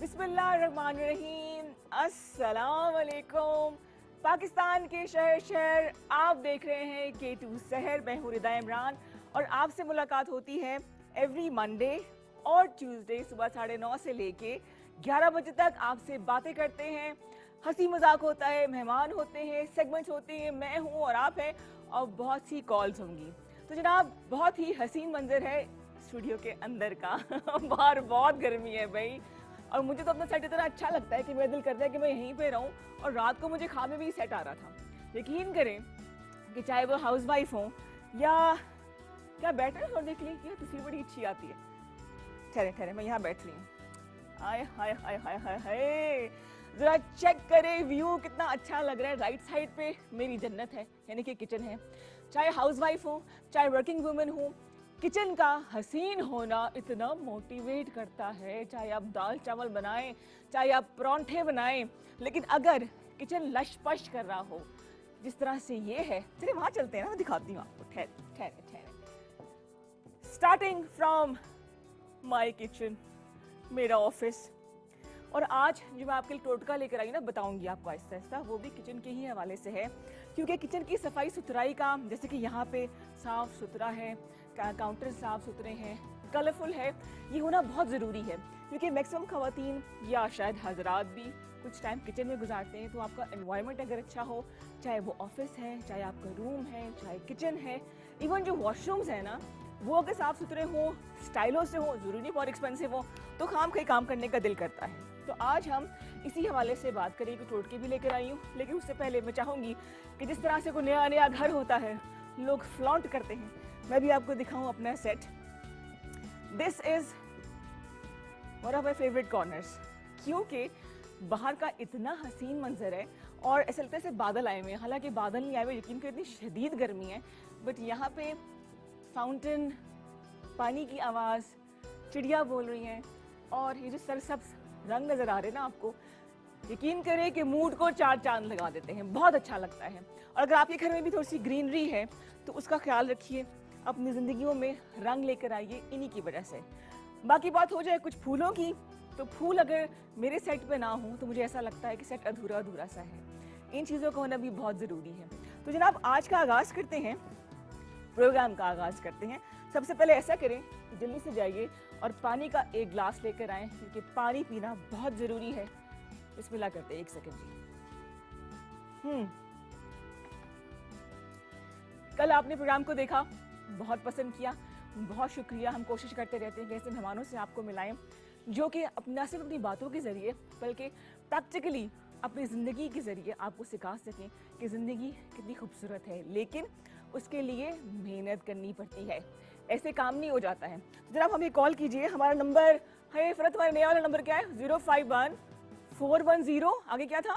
बिस्मिल्लाहिर्रहमानिर्रहीम, अस्सलाम वालेकुम। पाकिस्तान के शहर शहर आप देख रहे हैं K2 सहर। मैं हूं रिदा इमरान और आपसे मुलाकात होती है एवरी मंडे और ट्यूसडे सुबह 9:30 से लेके 11 बजे तक। आपसे बातें करते हैं, हंसी मजाक होता है, मेहमान होते हैं, सेगमेंट्स होते हैं, मैं हूं और आप हैं, और बहुत सी कॉल्स होंगी। तो जनाब, बहुत ही हसीन मंजर है स्टूडियो के अंदर का। बाहर बहुत गर्मी है भाई, और मुझे तो अपना सेट इतना अच्छा लगता है कि मेरा दिल करता है कि मैं यहीं पे रहूं। और रात को मुझे खाने में भी सेट आ रहा था। यकीन करें कि चाहे वो हाउस वाइफ हो या क्या, बैठ रहे थोड़ी देर के लिए, क्या तस्वीर बड़ी अच्छी आती है। ठहरे ठहरे, मैं यहाँ बैठ रही हूँ। आय हाय हाय हाय हाय हाय, जरा चेक करें व्यू कितना अच्छा लग रहा है। राइट साइड पे मेरी जन्नत है, यानी कि किचन है। चाहे हाउस वाइफ हो, चाहे वर्किंग वुमेन हो, किचन का हसीन होना इतना मोटिवेट करता है। चाहे आप दाल चावल बनाएं, चाहे आप परांठे बनाएं, लेकिन अगर किचन लश पश कर रहा हो जिस तरह से ये है, चलिए वहां चलते हैं ना, मैं दिखाती हूँ आपको। ठहरे ठहरे ठहरे, स्टार्टिंग फ्रॉम माय किचन, मेरा ऑफिस। और आज जो मैं आपके लिए टोटका लेकर आई ना, बताऊंगी आपको आहिस्ता आहिस्ता, वो भी किचन के ही हवाले से है। क्योंकि किचन की सफाई सुथराई का, जैसे कि यहाँ पे साफ सुथरा है, काउंटर साफ सुथरे हैं, कलरफुल है, ये होना बहुत ज़रूरी है। क्योंकि मैक्सिमम खवातीन या शायद हजरात भी कुछ टाइम किचन में गुजारते हैं। तो आपका एनवायरनमेंट अगर अच्छा हो, चाहे वो ऑफिस है, चाहे आपका रूम है, चाहे किचन है, इवन जो वॉशरूम्स है ना, वो अगर साफ सुथरे हों, स्टाइलों से हो, ज़रूरी नहीं बहुत एक्सपेंसिव हो, तो काम करने का दिल करता है। तो आज हम इसी हवाले से बात करें कि टोटके भी लेकर आई हूँ। लेकिन उससे पहले मैं चाहूँगी कि जिस तरह से कोई नया नया घर होता है, लोग फ्लॉन्ट करते हैं, मैं भी आपको दिखाऊं अपना set. This is one of my favourite corners, क्योंकि बाहर का इतना हसीन मंजर है और ऐसा लगता है जैसे बादल आए हुए हैं। हालांकि बादल नहीं आए हुए, यकीन करें इतनी शदीद गर्मी है, बट यहाँ पे फाउंटेन, पानी की आवाज़, चिड़िया बोल रही हैं, और ये जो सरसब्ज रंग नज़र आ रहे हैं ना आपको, यकीन करें कि मूड को चार चांद लगा देते हैं। बहुत अच्छा लगता है। और अगर आपके घर में भी थोड़ी सी ग्रीनरी है तो उसका ख्याल रखिए, अपनी ज़िंदगियों में रंग लेकर आइए इन्हीं की वजह से। बाकी बात हो जाए कुछ फूलों की, तो फूल अगर मेरे सेट पे ना हो तो मुझे ऐसा लगता है कि सेट अधूरा अधूरा सा है। इन चीज़ों का होना भी बहुत ज़रूरी है। तो जनाब, आज का आगाज़ करते हैं, प्रोग्राम का आगाज़ करते हैं। सबसे पहले ऐसा करें कि जल्दी से जाइए और पानी का एक गिलास लेकर आएँ, क्योंकि पानी पीना बहुत ज़रूरी है। बिस्मिल्लाह करते हैं, एक सेकंड जी। कल आपने प्रोग्राम को देखा, बहुत पसंद किया, बहुत शुक्रिया। हम कोशिश करते रहते हैं कि ऐसे मेहमानों से आपको मिलाएं जो कि न सिर्फ अपनी बातों के ज़रिए बल्कि प्रैक्टिकली अपनी ज़िंदगी के ज़रिए आपको सिखा सकें कि ज़िंदगी कितनी खूबसूरत है। लेकिन उसके लिए मेहनत करनी पड़ती है, ऐसे काम नहीं हो जाता है। तो जनाब हमें कॉल कीजिए, हमारा नंबर है फरत, हमारा नया वाला नंबर क्या है? 051-410, आगे क्या था?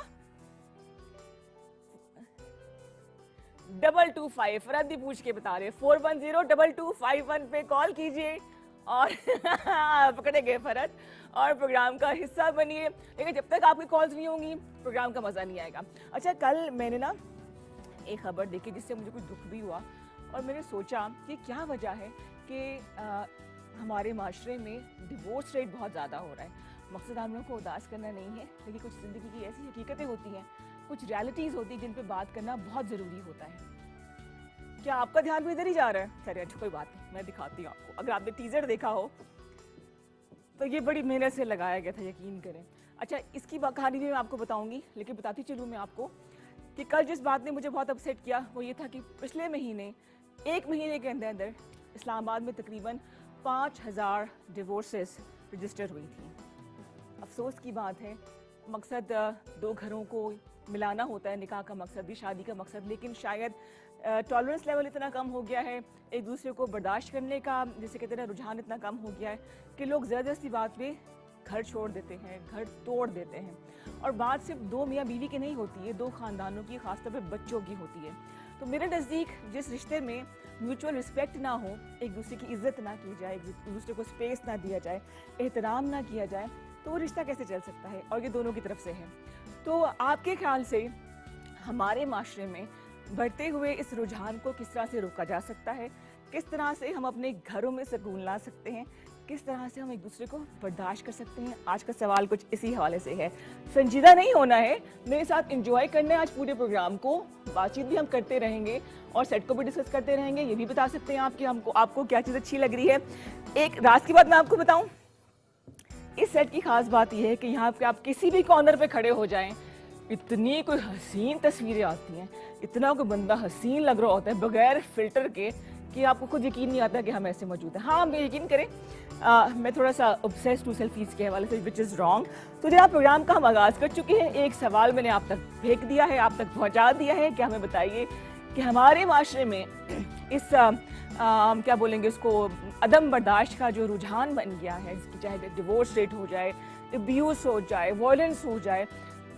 225। फरत भी पूछ के बता रहे, 410-2251 पे कॉल कीजिए और पकड़े गए फरत, और प्रोग्राम का हिस्सा बनिए। लेकिन जब तक आपकी कॉल्स नहीं होंगी प्रोग्राम का मज़ा नहीं आएगा। अच्छा, कल मैंने ना एक खबर देखी जिससे मुझे कुछ दुख भी हुआ, और मैंने सोचा कि क्या वजह है कि हमारे माशरे में डिवोर्स रेट बहुत ज़्यादा हो रहा है। मकसद हम लोगों को उदास करना नहीं है, लेकिन कुछ ज़िंदगी की ऐसी हकीकतें होती हैं, कुछ रियलिटीज़ होती हैं जिन पे बात करना बहुत ज़रूरी होता है। क्या आपका ध्यान भी इधर ही जा रहा है? चलिए अच्छा, कोई बात नहीं, मैं दिखाती हूँ आपको। अगर आपने टीज़र देखा हो तो ये बड़ी मेहनत से लगाया गया था, यकीन करें। अच्छा, इसकी कहानी भी मैं आपको बताऊँगी, लेकिन बताती चलूँ मैं आपको कि कल जिस बात ने मुझे बहुत अपसेट किया वो ये था कि पिछले महीने, एक महीने के अंदर अंदर इस्लामाबाद में तकरीबन 5000 डिवोर्सेस रजिस्टर हुई थी। अफसोस की बात है, मकसद दो घरों को मिलाना होता है, निकाह का मकसद भी, शादी का मकसद, लेकिन शायद टॉलरेंस लेवल इतना कम हो गया है, एक दूसरे को बर्दाश्त करने का जिसे कहते हैं रुझान इतना कम हो गया है कि लोग ज़बरदस्ती बात पे घर छोड़ देते हैं, घर तोड़ देते हैं। और बात सिर्फ दो मियाँ बीवी की नहीं होती है, दो ख़ानदानों की, ख़ासतौर पे बच्चों की होती है। तो मेरे नज़दीक जिस रिश्ते में म्यूचुअल रिस्पेक्ट ना हो, एक दूसरे की इज़्ज़त ना की जाए, एक दूसरे को स्पेस ना दिया जाए, एहतराम ना किया जाए, तो वो रिश्ता कैसे चल सकता है? और ये दोनों की तरफ से है। तो आपके ख्याल से हमारे माशरे में बढ़ते हुए इस रुझान को किस तरह से रोका जा सकता है? किस तरह से हम अपने घरों में सुकून ला सकते हैं? किस तरह से हम एक दूसरे को बर्दाश्त कर सकते हैं। आज का सवाल कुछ इसी हवाले से है। संजीदा नहीं होना है, मेरे साथ एंजॉय करना है आज पूरे प्रोग्राम को। बातचीत भी हम करते रहेंगे और सेट को भी डिस्कस करते रहेंगे। ये भी बता सकते हैं आप कि आपको क्या चीज़ अच्छी लग रही है। एक राज की बात मैं आपको बताऊं, इस सेट की खास बात यह है कि यहाँ पे आप किसी भी कॉर्नर पे खड़े हो जाएं, इतनी कोई हसीन तस्वीरें आती हैं, इतना कोई बंदा हसीन लग रहा होता है बगैर फिल्टर के कि आपको खुद यकीन नहीं आता कि हम ऐसे मौजूद हैं। हाँ, मैं यकीन करें, मैं थोड़ा सा ऑब्सेस्ड टू सेल्फीज के हवाले से, विच इज़ रॉन्ग। तो जनाब, प्रोग्राम का हम आगाज़ कर चुके हैं। एक सवाल मैंने आप तक फेंक दिया है, आप तक पहुँचा दिया है कि हमें बताइए कि हमारे माशरे में इस क्या बोलेंगे उसको, अदम बर्दाश्त का जो रुझान बन गया है, इसकी चाहे डिवोर्स रेट हो जाए, अब्यूज़ हो जाए, वायलेंस हो जाए,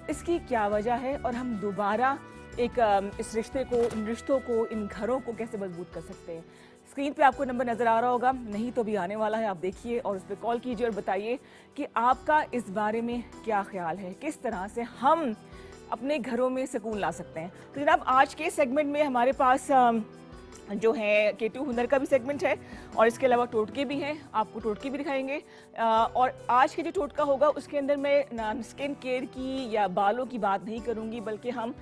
इसकी क्या वजह है और हम दोबारा एक इस रिश्ते को, इन रिश्तों को, इन घरों को कैसे मजबूत कर सकते हैं। स्क्रीन पे आपको नंबर नज़र आ रहा होगा, नहीं तो भी आने वाला है, आप देखिए और उस पर कॉल कीजिए और बताइए कि आपका इस बारे में क्या ख्याल है, किस तरह से हम अपने घरों में सुकून ला सकते हैं। तो जनाब, आज के सेगमेंट में हमारे पास जो है केटू हुनर का भी सेगमेंट है और इसके अलावा टोटके भी हैं, आपको टोटके भी दिखाएंगे। और आज के जो टोटका होगा उसके अंदर मैं स्किन केयर की या बालों की बात नहीं करूँगी, बल्कि हम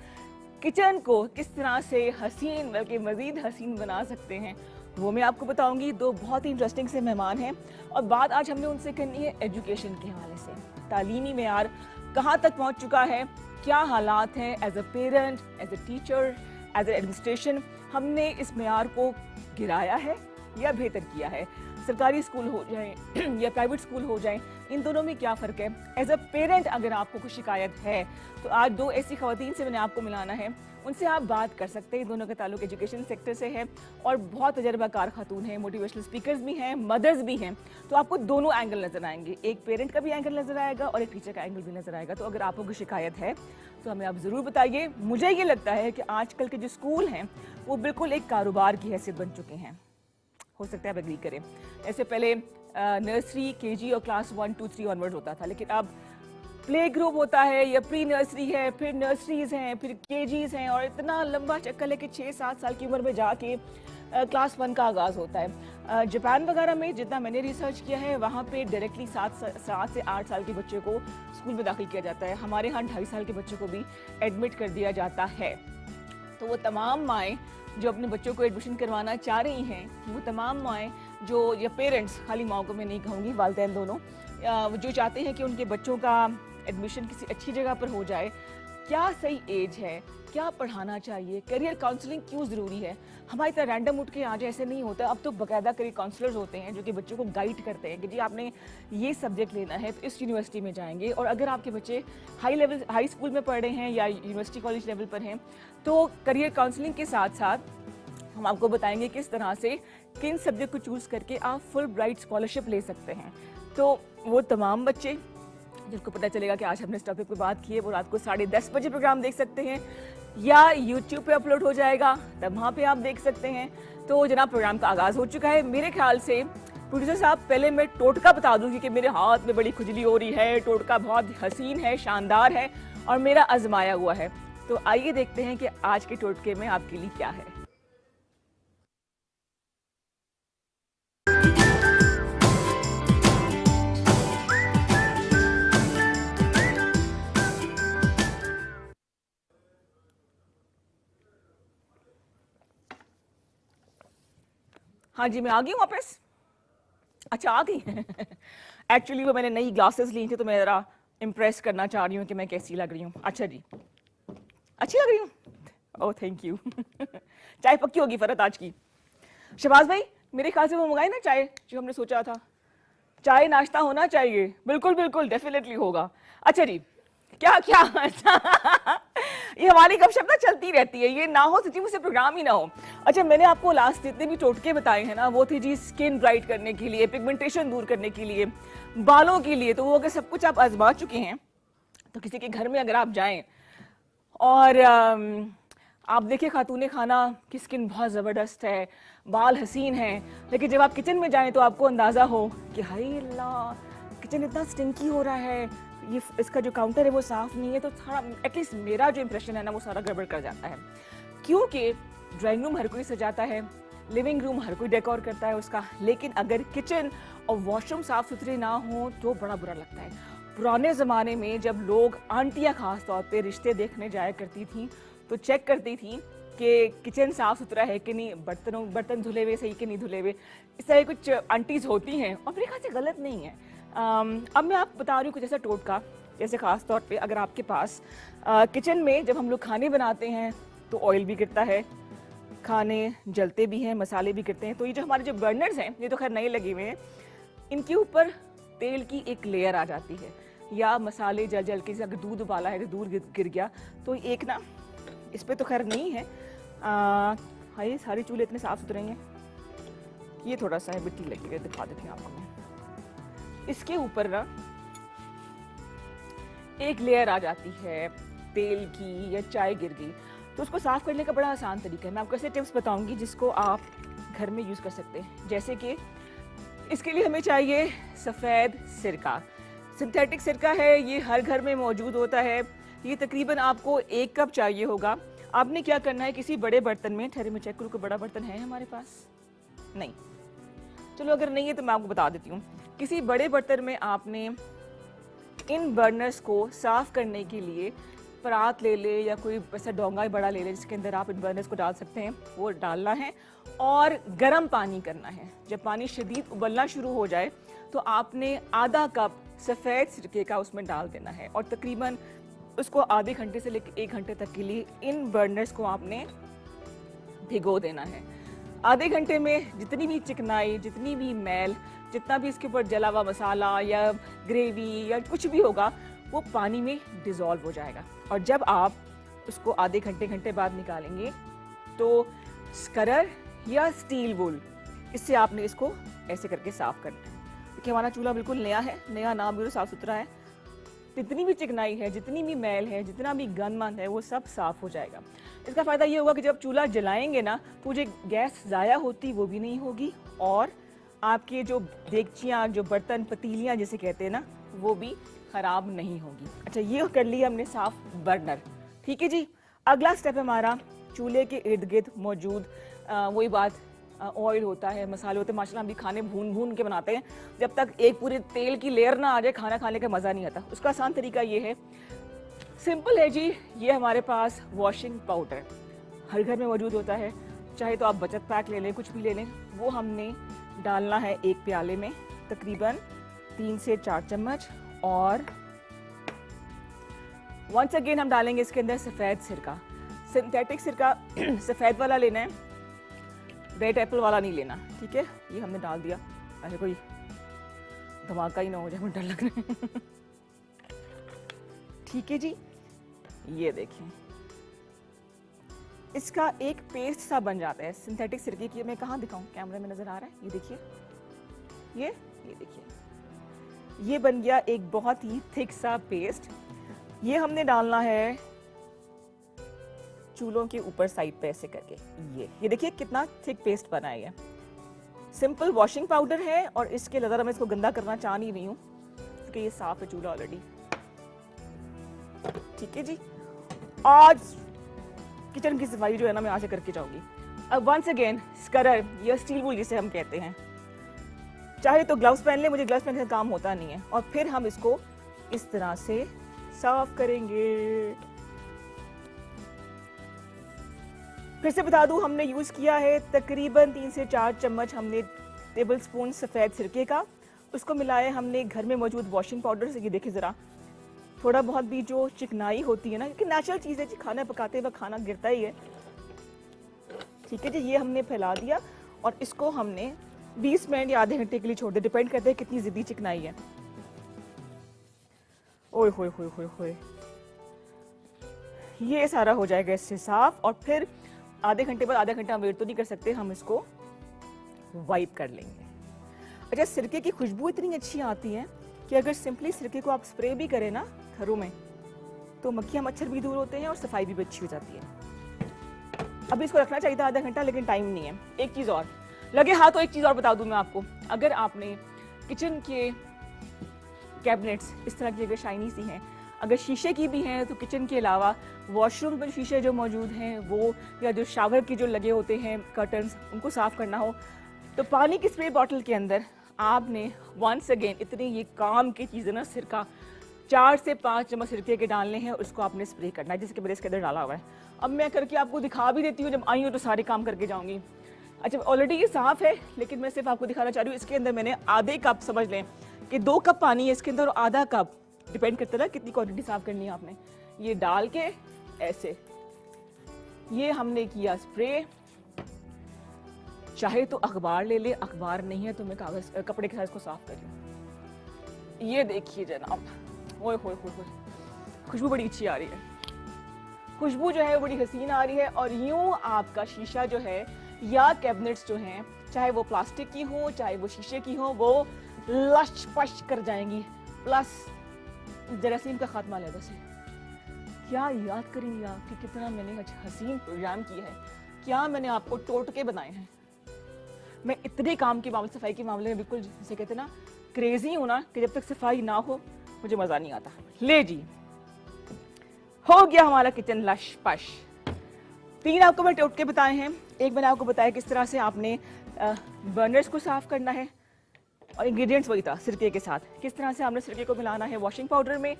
किचन को किस तरह से हसीन, बल्कि मज़ीद हसीन बना सकते हैं, वो मैं आपको बताऊंगी। दो बहुत ही इंटरेस्टिंग से मेहमान हैं और बात आज हमने उनसे करनी है एजुकेशन के हवाले से। तालीमी मेयार कहाँ तक पहुँच चुका है, क्या हालात हैं as a parent, as a teacher, as a administration, हमने इस मेयार को गिराया है या बेहतर किया है। सरकारी स्कूल हो जाए या प्राइवेट स्कूल हो जाए, इन दोनों में क्या फ़र्क है। एज अ पेरेंट अगर आपको कोई शिकायत है तो आज दो ऐसी ख़वातीन से मैंने आपको मिलाना है, उनसे आप बात कर सकते हैं। दोनों का ताल्लुक एजुकेशन सेक्टर से है और बहुत तजर्बाकार खातून हैं, मोटिवेशनल स्पीकर्स भी हैं, मदर्स भी हैं। तो आपको दोनों एंगल नज़र आएंगे, एक पेरेंट का भी एंगल नज़र आएगा और एक टीचर का एंगल भी नज़र आएगा। तो अगर आपको कोई शिकायत है तो हमें आप ज़रूर बताइए। मुझे ये लगता है कि आजकल के जो स्कूल हैं वो बिल्कुल एक कारोबार की हैसियत बन चुके हैं। हो सकता है आप एग्री करें। ऐसे पहले नर्सरी, केजी और क्लास 1, 2, 3 ऑनवर्ड होता था, लेकिन अब प्ले ग्रुप होता है या प्री नर्सरी है, फिर नर्सरीज हैं, फिर केजीज हैं और इतना लंबा चक्कर है कि 6-7 साल की उम्र में जाके क्लास 1 का आगाज़ होता है। जापान वगैरह में जितना मैंने रिसर्च किया है, वहाँ पे डायरेक्टली 7 से 8 साल के बच्चे को स्कूल में दाखिल किया जाता है। हमारे यहाँ 2.5 साल के बच्चे को भी एडमिट कर दिया जाता है। तो वो तमाम माएँ जो अपने बच्चों को एडमिशन करवाना चाह रही हैं, वो तमाम माएँ जो, या पेरेंट्स, खाली माओ को मैं नहीं कहूँगी, वालिदैन दोनों, जो चाहते हैं कि उनके बच्चों का एडमिशन किसी अच्छी जगह पर हो जाए, क्या सही एज है, क्या पढ़ाना चाहिए, करियर काउंसलिंग क्यों ज़रूरी है। हमारी तरह रैंडम उठ के आज ऐसे नहीं होता, अब तो बाकायदा करियर काउंसलर्स होते हैं जो कि बच्चों को गाइड करते हैं कि जी आपने ये सब्जेक्ट लेना है तो इस यूनिवर्सिटी में जाएंगे। और अगर आपके बच्चे हाई स्कूल में पढ़ रहे हैं या यूनिवर्सिटी कॉलेज लेवल पर हैं तो करियर काउंसलिंग के साथ साथ हम आपको बताएंगे किस तरह से किन सब्जेक्ट को चूज़ करके आप फुल ब्राइट स्कॉलरशिप ले सकते हैं। तो वो तमाम बच्चे जिनको पता चलेगा कि आज हमने इस टॉपिक पर बात की है, वो रात को 10:30 बजे प्रोग्राम देख सकते हैं या यूट्यूब पे अपलोड हो जाएगा, तब वहाँ पे आप देख सकते हैं। तो जनाब, प्रोग्राम का आगाज़ हो चुका है। मेरे ख्याल से प्रोड्यूसर साहब, पहले मैं टोटका बता दूँ क्योंकि मेरे हाथ में बड़ी खुजली हो रही है। टोटका बहुत हसीन है, शानदार है और मेरा आजमाया हुआ है। तो आइए देखते हैं कि आज के टोटके में आपके लिए क्या है। हाँ जी, मैं आ गई हूँ वापस। अच्छा, आ गई। एक्चुअली वो मैंने नई ग्लासेस ली थी तो मैं ज़रा इम्प्रेस करना चाह रही हूँ कि मैं कैसी लग रही हूँ। अच्छा जी, अच्छी लग रही हूँ। Oh thank you. चाय पक्की होगी फरत आज की। शहबाज भाई, मेरे ख्याल से वो मंगाए ना चाय जो हमने सोचा था। चाय नाश्ता होना चाहिए, बिल्कुल बिल्कुल डेफिनेटली होगा। अच्छा जी, क्या क्या ये हमारी गपशप ना चलती रहती है, ये ना हो सच्ची मुझसे प्रोग्राम ही ना हो। अच्छा, मैंने आपको लास्ट जितने भी टोटके बताए हैं ना, वो थे जी स्किन ब्राइट करने के लिए, पिगमेंटेशन दूर करने के लिए, बालों के लिए। तो वो अगर सब कुछ आप आजमा चुके हैं तो किसी के घर में अगर आप जाएं और आप देखिए खातून खाना की स्किन बहुत ज़बरदस्त है, बाल हसीन हैं, लेकिन जब आप किचन में जाएं तो आपको अंदाज़ा हो कि हाय अल्लाह, किचन इतना स्टिंकी हो रहा है, ये इसका जो काउंटर है वो साफ़ नहीं है। तो थोड़ा एटलीस्ट मेरा जो इंप्रेशन है ना वो सारा गड़बड़ कर जाता है। क्योंकि ड्राइंग रूम हर कोई सजाता है, लिविंग रूम हर कोई डेकोर करता है उसका, लेकिन अगर किचन और वॉशरूम साफ सुथरे ना हो तो बड़ा बुरा लगता है। पुराने ज़माने में जब लोग, आंटियाँ खास तौर पे रिश्ते देखने जाया करती थी तो चेक करती थी कि किचन साफ सुथरा है कि नहीं, बर्तन धुले हुए सही कि नहीं धुले हुए। इस तरह कुछ आंटीज़ होती हैं और मेरे ख्याल से गलत नहीं है। अब मैं आप बता रही हूँ कुछ ऐसा टोटका, जैसे ख़ास तौर पे अगर आपके पास किचन में जब हम लोग खाने बनाते हैं तो ऑयल भी गिरता है, खाने जलते भी हैं, मसाले भी गिरते हैं। तो ये जो हमारे जो बर्नर्स हैं, ये तो खैर नए लगे हुए हैं, इनके ऊपर तेल की एक लेयर आ जाती है, या मसाले जल जल के, अगर दूध उबाला है तो दूध गिर गया तो एक ना, इस पे तो खैर नहीं है। हाँ, ये सारे चूल्हे इतने साफ सुथरे हैं, ये थोड़ा सा है मिट्टी लगी हुई है, दिखा देती हूँ आपको मैं। इसके ऊपर ना एक लेयर आ जाती है तेल की, या चाय गिर गई तो उसको साफ करने का बड़ा आसान तरीका है। मैं आपको ऐसे टिप्स बताऊंगी जिसको आप घर में यूज़ कर सकते हैं। जैसे कि इसके लिए हमें चाहिए सफ़ेद सिरका, सिंथेटिक सिरका है, ये हर घर में मौजूद होता है। ये तकरीबन आपको 1 कप चाहिए होगा। आपने क्या करना है, किसी बड़े बर्तन में, ठहरे मैं चेक करूँ कोई बड़ा बर्तन है हमारे पास, नहीं, चलो अगर नहीं है तो मैं आपको बता देती हूँ। किसी बड़े बर्तन में आपने इन बर्नर्स को साफ करने के लिए परात ले ले, या कोई ऐसा डोंगा बड़ा ले ले जिसके अंदर आप इन बर्नर्स को डाल सकते हैं, वो डालना है और गर्म पानी करना है। जब पानी शदीद उबलना शुरू हो जाए तो आपने आधा कप सफ़ेद सिरके का उसमें डाल देना है, और तकरीबन उसको आधे घंटे से लेकर 1 घंटे तक के लिए इन बर्नर्स को आपने भिगो देना है। आधे घंटे में जितनी भी चिकनाई, जितनी भी मैल, जितना भी इसके ऊपर जला हुआ मसाला या ग्रेवी या कुछ भी होगा, वो पानी में डिज़ोल्व हो जाएगा। और जब आप उसको आधे घंटे बाद निकालेंगे तो स्क्रर या स्टील वूल, इससे आपने इसको ऐसे करके साफ करना है। देखिए हमारा चूल्हा बिल्कुल नया है, नया नाम भी साफ सुथरा है, जितनी भी चिकनाई है, जितनी भी मैल है, जितना भी गंदमंद है, वो सब साफ हो जाएगा। इसका फ़ायदा ये होगा कि जब चूल्हा जलाएंगे ना तो जो गैस ज़ाया होती वो भी नहीं होगी, और आपके जो देगचियाँ, जो बर्तन, पतीलियाँ जिसे कहते हैं ना, वो भी ख़राब नहीं होगी। अच्छा, ये कर लिया हमने साफ बर्नर, ठीक है जी। अगला स्टेप है हमारा, चूल्हे के इर्द गिर्द मौजूद वही बात, ऑयल होता है, मसाले होते हैं। माशाल्लाह हम भी खाने भून भून के बनाते हैं, जब तक एक पूरे तेल की लेयर ना आ जाए खाना खाने का मज़ा नहीं आता। उसका आसान तरीका ये है, सिंपल है जी। ये हमारे पास वॉशिंग पाउडर हर घर में मौजूद होता है, चाहे तो आप बचत पैक ले लें, कुछ भी ले लें। वो हमने डालना है एक प्याले में, तकरीबन 3 से 4 चम्मच। और वंस अगेन हम डालेंगे इसके अंदर सफ़ेद सिरका, सिंथेटिक सिरका सफ़ेद वाला लेना है, रेड एप्पल वाला नहीं लेना, ठीक है। ये हमने डाल दिया, ऐसे कोई धमाका ही ना हो जाए, मुझे डर लग रहा है ठीक है जी। ये देखिए इसका एक पेस्ट सा बन जाता है सिंथेटिक सिरके की। मैं कहाँ दिखाऊं, कैमरे में नजर आ रहा है, ये देखिए, ये देखिए, ये बन गया एक बहुत ही थिक सा पेस्ट। ये हमने डालना है चूल्हों के ऊपर साइड पे ऐसे करके। ये देखिए कितना थिक पेस्ट बना है। सिंपल वॉशिंग पाउडर है, और इसके अलावा मैं इसको गंदा करना चाह नहीं रही हूँ क्योंकि ये साफ है चूल्हा ऑलरेडी, ठीक है जी। आज किचन की सफाई जो है ना मैं आज से करके जाऊंगी। अब वंस अगेन स्क्रर या स्टील वूल जिसे हम कहते हैं, चाहे तो ग्लव्स पहन ले, मुझे ग्लव्स पहनने का काम होता नहीं है। और फिर हम इसको इस तरह से साफ करेंगे। फिर से बता दूं, हमने यूज किया है तकरीबन 3 से 4 चम्मच हमने टेबल स्पून सफेद सिरके का, उसको मिलाया हमने घर में मौजूद वॉशिंग पाउडर से। ये देखिए जरा, थोड़ा बहुत भी जो चिकनाई होती है ना, क्योंकि नेचुरल चीज़ है जी, खाना पकाते वक्त खाना गिरता ही है, ठीक है जी। ये हमने फैला दिया और इसको हमने 20 मिनट या आधे घंटे के लिए छोड़ दे, डिपेंड करते हैं कितनी जिद्दी चिकनाई है। ओए होए होए होए होए, ये सारा हो जाएगा इससे साफ। और फिर आधे घंटे बाद, आधा घंटा हम वेट तो नहीं कर सकते, हम इसको वाइप कर लेंगे। अच्छा, सिरके की खुशबू इतनी अच्छी आती है कि अगर सिंपली सिरके को आप स्प्रे भी करें ना घरों में, तो मक्खियाँ मच्छर भी दूर होते हैं और सफाई भी अच्छी हो जाती है। अभी इसको रखना चाहिए था आधा घंटा, लेकिन टाइम नहीं है। एक चीज़ और लगे हाथ, तो एक चीज़ और बता दूं मैं आपको, अगर आपने किचन के कैबिनेट्स इस तरह की अगर शाइनी सी हैं, अगर शीशे की भी हैं तो किचन के अलावा वॉशरूम में शीशे जो मौजूद हैं वो, या जो शावर के जो लगे होते हैं कर्टन्स, उनको साफ़ करना हो तो पानी की स्प्रे बॉटल के अंदर आपने वंस अगेन इतनी ये काम की चीज़ें ना, सिरका 4 से 5 चम्मच सिरके के डालने हैं और उसको आपने स्प्रे करना है, जिसके मैंने इसके अंदर डाला हुआ है। अब मैं करके आपको दिखा भी देती हूँ, जब आई हूँ तो सारे काम करके जाऊँगी। अच्छा, ऑलरेडी ये साफ़ है लेकिन मैं सिर्फ आपको दिखाना चाह रही हूँ। इसके अंदर मैंने आधे कप, समझ लें कि 2 कप पानी है इसके अंदर, और आधा कप, डिपेंड करता है कितनी क्वांटिटी साफ़ करनी है आपने, ये डाल के ऐसे ये हमने किया स्प्रे। चाहे तो अखबार ले ले, अखबार नहीं है तो मैं कागज कपड़े के साथ इसको साफ कर लूँ। ये देखिए जनाब, ओए होए होए होए, खुशबू बड़ी अच्छी आ रही है, खुशबू जो है बड़ी हसीन आ रही है। और यूं आपका शीशा जो है या कैबिनेट्स जो हैं, चाहे वो प्लास्टिक की हो चाहे वो शीशे की हो, वो लश पश कर जाएंगी। प्लस जरासीम का खात्मा अलग से। क्या याद करेंगे आप कि कितना मैंने हसीन प्रोग्राम किया है, क्या मैंने आपको टोटके बनाए हैं। मैं इतने काम के मामले, सफाई के मामले में बिल्कुल जैसे कहते ना क्रेजी हूं ना, कि जब तक सफाई ना हो मुझे मजा नहीं आता। ले जी, हो गया हमारा किचन लश पश। 3 आपको मैं टोटके बताए हैं। एक मैंने आपको बताया किस तरह से आपने बर्नर्स को साफ करना है, और इंग्रेडिएंट्स वही था सिरके के साथ, किस तरह से आपने सिरके को मिलाना है वॉशिंग पाउडर में,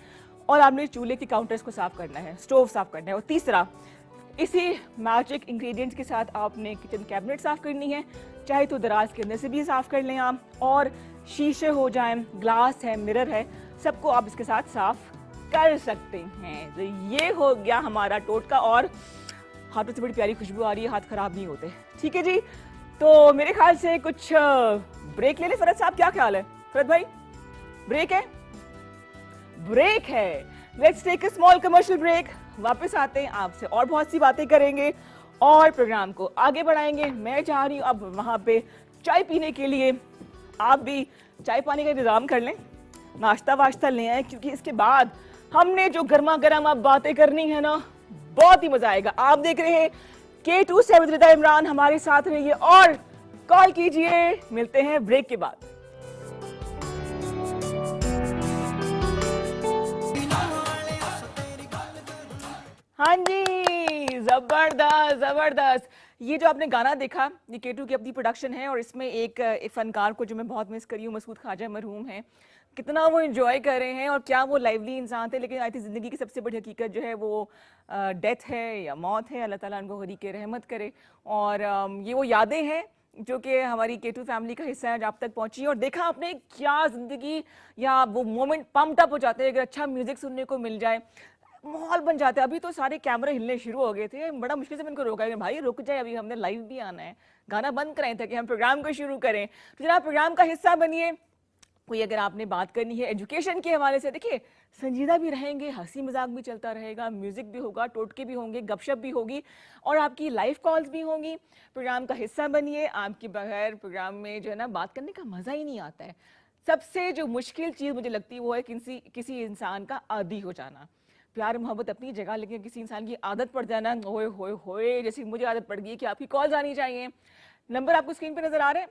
और आपने चूल्हे के काउंटर्स को साफ करना है, स्टोव साफ करना है। और तीसरा, इसी मैजिक इंग्रेडिएंट्स के साथ आपने किचन कैबिनेट साफ करनी है, चाहे तो दराज के अंदर से भी साफ कर लें आप, और शीशे हो जाएं, ग्लास है, मिरर है, सबको आप इसके साथ साफ कर सकते हैं। तो ये हो गया हमारा टोटका, और हाथों से बड़ी प्यारी खुशबू आ रही है, हाथ खराब नहीं होते। ठीक है जी, तो मेरे ख्याल से कुछ ब्रेक ले लें। फरद साहब क्या ख्याल है? फरद भाई, ब्रेक है? ब्रेक है। Let's take a small commercial break. वापस आते हैं, आपसे और बहुत सी बातें करेंगे और प्रोग्राम को आगे बढ़ाएंगे। मैं चाह रही हूँ अब वहाँ पे चाय पीने के लिए आप भी चाय पानी का इंतजाम कर लें, नाश्ता वाश्ता ले आए, क्योंकि इसके बाद हमने जो गर्मा गर्म अब बातें करनी है ना, बहुत ही मजा आएगा। आप देख रहे हैं K2 से रिदा इमरान, हमारे साथ रहिए और कॉल कीजिए। मिलते हैं ब्रेक के बाद। हाँ जी, जबरदस्त जबरदस्त। ये जो आपने गाना देखा, ये K2 की अपनी प्रोडक्शन है, और इसमें एक फनकार को जो मैं बहुत मिस करी हूँ, मसूद ख्वाजा मरहूम हैं, कितना वो एंजॉय कर रहे हैं, और क्या वो लाइवली इंसान थे। लेकिन आई थिंक ज़िंदगी की सबसे बड़ी हकीकत जो है वो डेथ है या मौत है। अल्लाह ताला उनको गरीक रहमत करे। और ये वो यादें हैं जो कि हमारी K2 फैमिली का हिस्सा है, जो आप तक पहुंची। और देखा आपने क्या ज़िंदगी या वो मोमेंट पम्प्ड अप हो जाते हैं अगर अच्छा म्यूज़िक सुनने को मिल जाए, माहौल बन जाता है। अभी तो सारे कैमरे हिलने शुरू हो गए थे, बड़ा मुश्किल से मैंने इनको रोका, भाई रुक जाए, अभी हमने लाइव भी आना है, गाना बंद कराए थे कि हम प्रोग्राम को शुरू करें। तो जनाब प्रोग्राम का हिस्सा बनिए। कोई अगर आपने बात करनी है एजुकेशन के हवाले से, देखिए संजीदा भी रहेंगे, हंसी मजाक भी चलता रहेगा, म्यूजिक भी होगा, टोटके भी होंगे, गपशप भी होगी, और आपकी लाइव कॉल्स भी होंगी। प्रोग्राम का हिस्सा बनिए। आपके बगैर प्रोग्राम में जो है ना बात करने का मजा ही नहीं आता है। सबसे जो मुश्किल चीज़ मुझे लगती है वो है किसी इंसान का आदी हो जाना। प्यार मोहब्बत अपनी जगह, लेकिन किसी इंसान की आदत पड़ जाना, होए होए होए, जैसे मुझे आदत पड़ गई है कि आपकी कॉल्स आनी चाहिए। नंबर आपको स्क्रीन पे नजर आ रहे हैं,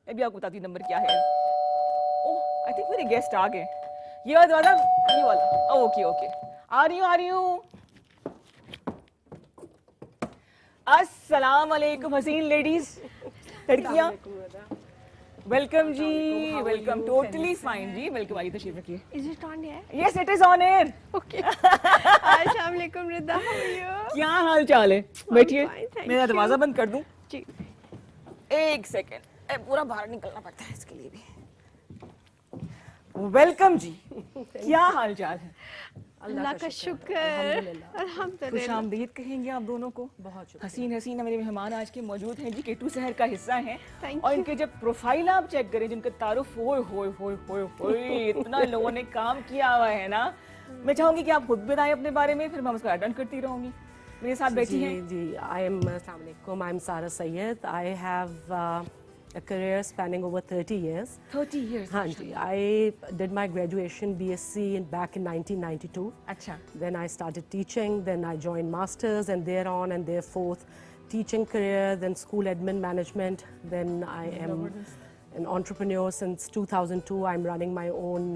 मैं भी आपको बताती हूँ नंबर क्या है। ओह, आई थिंक मेरे गेस्ट आ गए। ये वाला, ये वाला, ओके ओके, आ रही हूँ। अस्सलाम वालेकुम हसीन लेडीज, लड़कियाँ, वेलकम जी, वेलकम। टोटली फाइन जी, वेलकम। आइए तशरीफ रखिए। Is it on air? Yes, it is on air. Okay. अस्सलाम वालेकुम रिदा, how are you? क्या हाल चाल है? बैठिए, fine, thank मेरा you. दरवाजा बंद कर दूं? जी। एक सेकेंड, पूरा बाहर निकलना पड़ता है इसके लिए भी। वेलकम जी, क्या हाल चाल है? अल्लाह का शुक्र, अल्हम्दुलिल्लाह। खुशामदीद कहेंगे आप दोनों को। बहुत हसीन हसीन मेरे मेहमान आज के मौजूद हैं जी, K2 शहर का हिस्सा हैं। और इनके जब प्रोफाइल आप चेक करें, जिनका तारुफ होए होए होए होए होए, इतना लोगों ने काम किया हुआ है ना। मैं चाहूंगी कि आप खुद बताएं अपने बारे में, फिर मैं उसको अटेंड करती रहूंगी। मेरे साथ बैठी हैं जी, आई एम अस्सलाम वालेकुम, आई एम सारा Syed. I have a career spanning over 30 years. 30 years. हाँ जी, I did my graduation BSc back in 1992. अच्छा. Then I started teaching, then I joined masters, and thereon and thereforth teaching career, then school admin management, then I am an entrepreneur since 2002. I'm running my own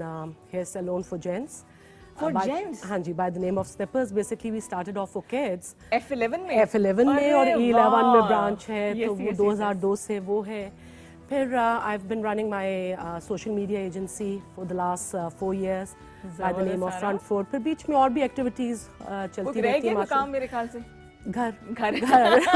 hair salon for gents. For gents? हाँ जी, by the name of Snippers. Basically we started off for kids. F11 में F11 में और अरे E11 में वाह! Branch है, Yes, तो वो yes, yes, 2002 से वो है. फिर I've been running my social media agency for the last 4 years by the name of सारा। Front Foot. फिर बीच में और भी activities चलती वो रह रहती गया है वो माशाल्लाह. काम मेरे ख्याल से घर घर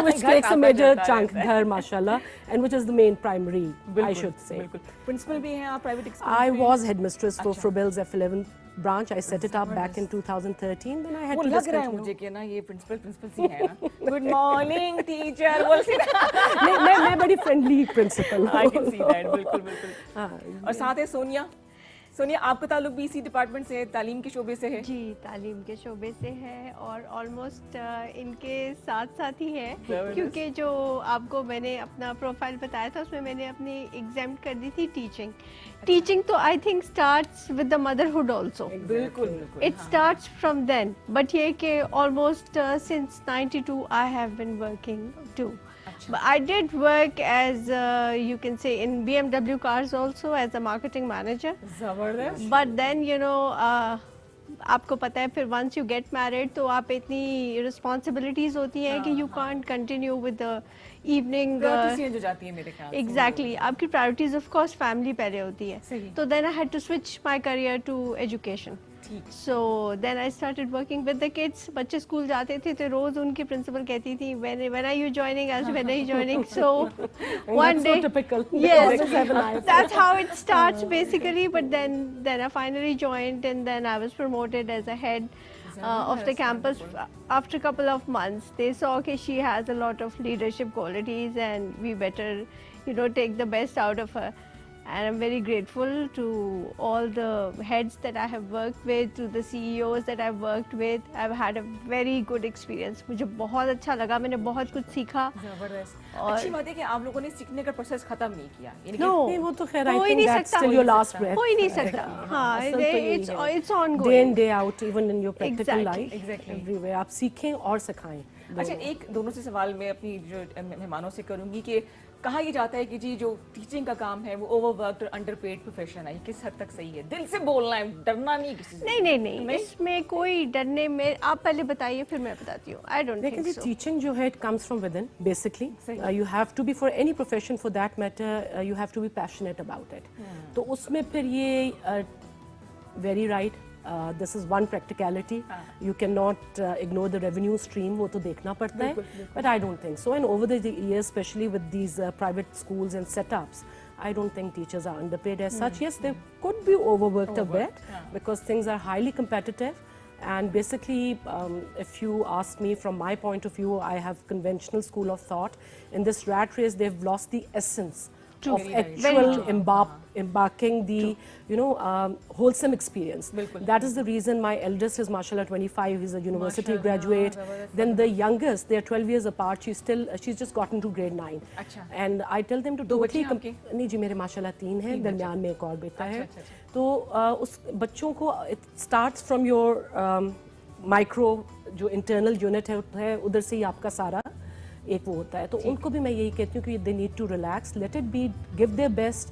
which घर takes a आता major जाता chunk, रहता है। घर माशाल्लाह, and which is the main primary, I should say. बिल्कुल प्रिंसिपल भी हैं आप private school I was headmistress for अच्छा। Frobel's F11 branch. I set it up back in 2013. Then I had वो to लग रहा है discontinue. मुझे कि ना ये प्रिंसिपल सी है ना गुड मॉर्निंग टीचर बोल सी मैं बड़ी friendly principal आई हूँ. कैन सी दैट बिल्कुल बिल्कुल हाँ, और साथ है सोनिया आपका ताल्लुक बीसी डिपार्टमेंट से है तालीम के शोबे से है जी तालीम के शोबे से है और ऑलमोस्ट इनके साथ साथ ही है जबरदस्त। क्योंकि जो आपको मैंने अपना प्रोफाइल बताया था उसमें मैंने अपनी एग्जाम कर दी थी टीचिंग तो I think starts with the motherhood also बिल्कुल बिल्कुल It starts from then, but ये कि almost since 92 I have been working too. But I did work as you can say in BMW cars also as a marketing manager. जबरदस्त But then you know आपको पता है फिर once you get married तो आप इतनी responsibilities होती हैं कि you can't continue with the evening. Priorities change हो जाती है मेरे ख्याल से Exactly. आपकी priorities of course family पहले होती है. सही। तो then I had to switch my career to education. ठीक So then I started working with the kids. बच्चे स्कूल जाते थे तो रोज उनकी प्रिंसिपल कहती थी when are you joining? आज when are you joining? So one That's day so typical. They Yes, always have an eye for that's how it starts basically. But then I finally joined and then I was promoted as a head of the campus. After a couple of months, they saw okay she has a lot of leadership qualities and we better take the best out of her. And I'm very grateful to all the heads that I have worked with, to the CEOs that I've worked with. I've had a very good experience. मुझे बहुत अच्छा लगा, मैंने बहुत कुछ सीखा. जबरदस्त और- अच्छी बात है कि आप लोगों ने सीखने का प्रोसेस खत्म नहीं किया यानी कि No, नहीं, वो तो खैर I कोई think नहीं that's सकता. still your last breath. कोई नहीं सकता. हाँ, असल तो यही it's है. it's Day ongoing. in day out, even in your practical Exactly. life, Exactly. everywhere आप सीखें और सिखाएं. अच्छा एक दोनों से सवाल मैं अपनी जो मेहमानों से करूंगी कि कहा ये जाता है कि जी जो टीचिंग का काम है वो ओवरवर्क्ड और अंडरपेड प्रोफेशन है ये किस हद तक सही है दिल से बोलना है डरना नहीं किसी से नहीं इसमें कोई डरने में आप पहले बताइए फिर मैं बताती हूँ. I don't लेकिन think ये so. टीचिंग जो है it comes from within basically. सही। You have to be for any profession for that matter you have to be passionate about it. तो उसमें फिर ये very right. This is one practicality. You cannot ignore the revenue stream. वो तो देखना पड़ता है. But I don't think so. And over the years, especially with these private schools and setups, I don't think teachers are underpaid as such. Yes, they could be overworked a bit because things are highly competitive. And basically, if you ask me from my point of view, I have conventional school of thought. In this rat race, they've lost the essence of actual embarking the wholesome experience. That is the reason my eldest is mashallah 25, he's a university graduate. Then the youngest, they are 12 years apart, she's just gotten to grade 9. And I tell them to totally नहीं जी मेरे माशाल्लाह 3 हैं, दरमियान में एक और बेटा है. तो उस बच्चों को it starts from your micro जो internal unit है उधर से ही आपका सारा एक वो होता है. तो उनको भी मैं यही कहती हूँ कि they need to relax, let it be, give their best.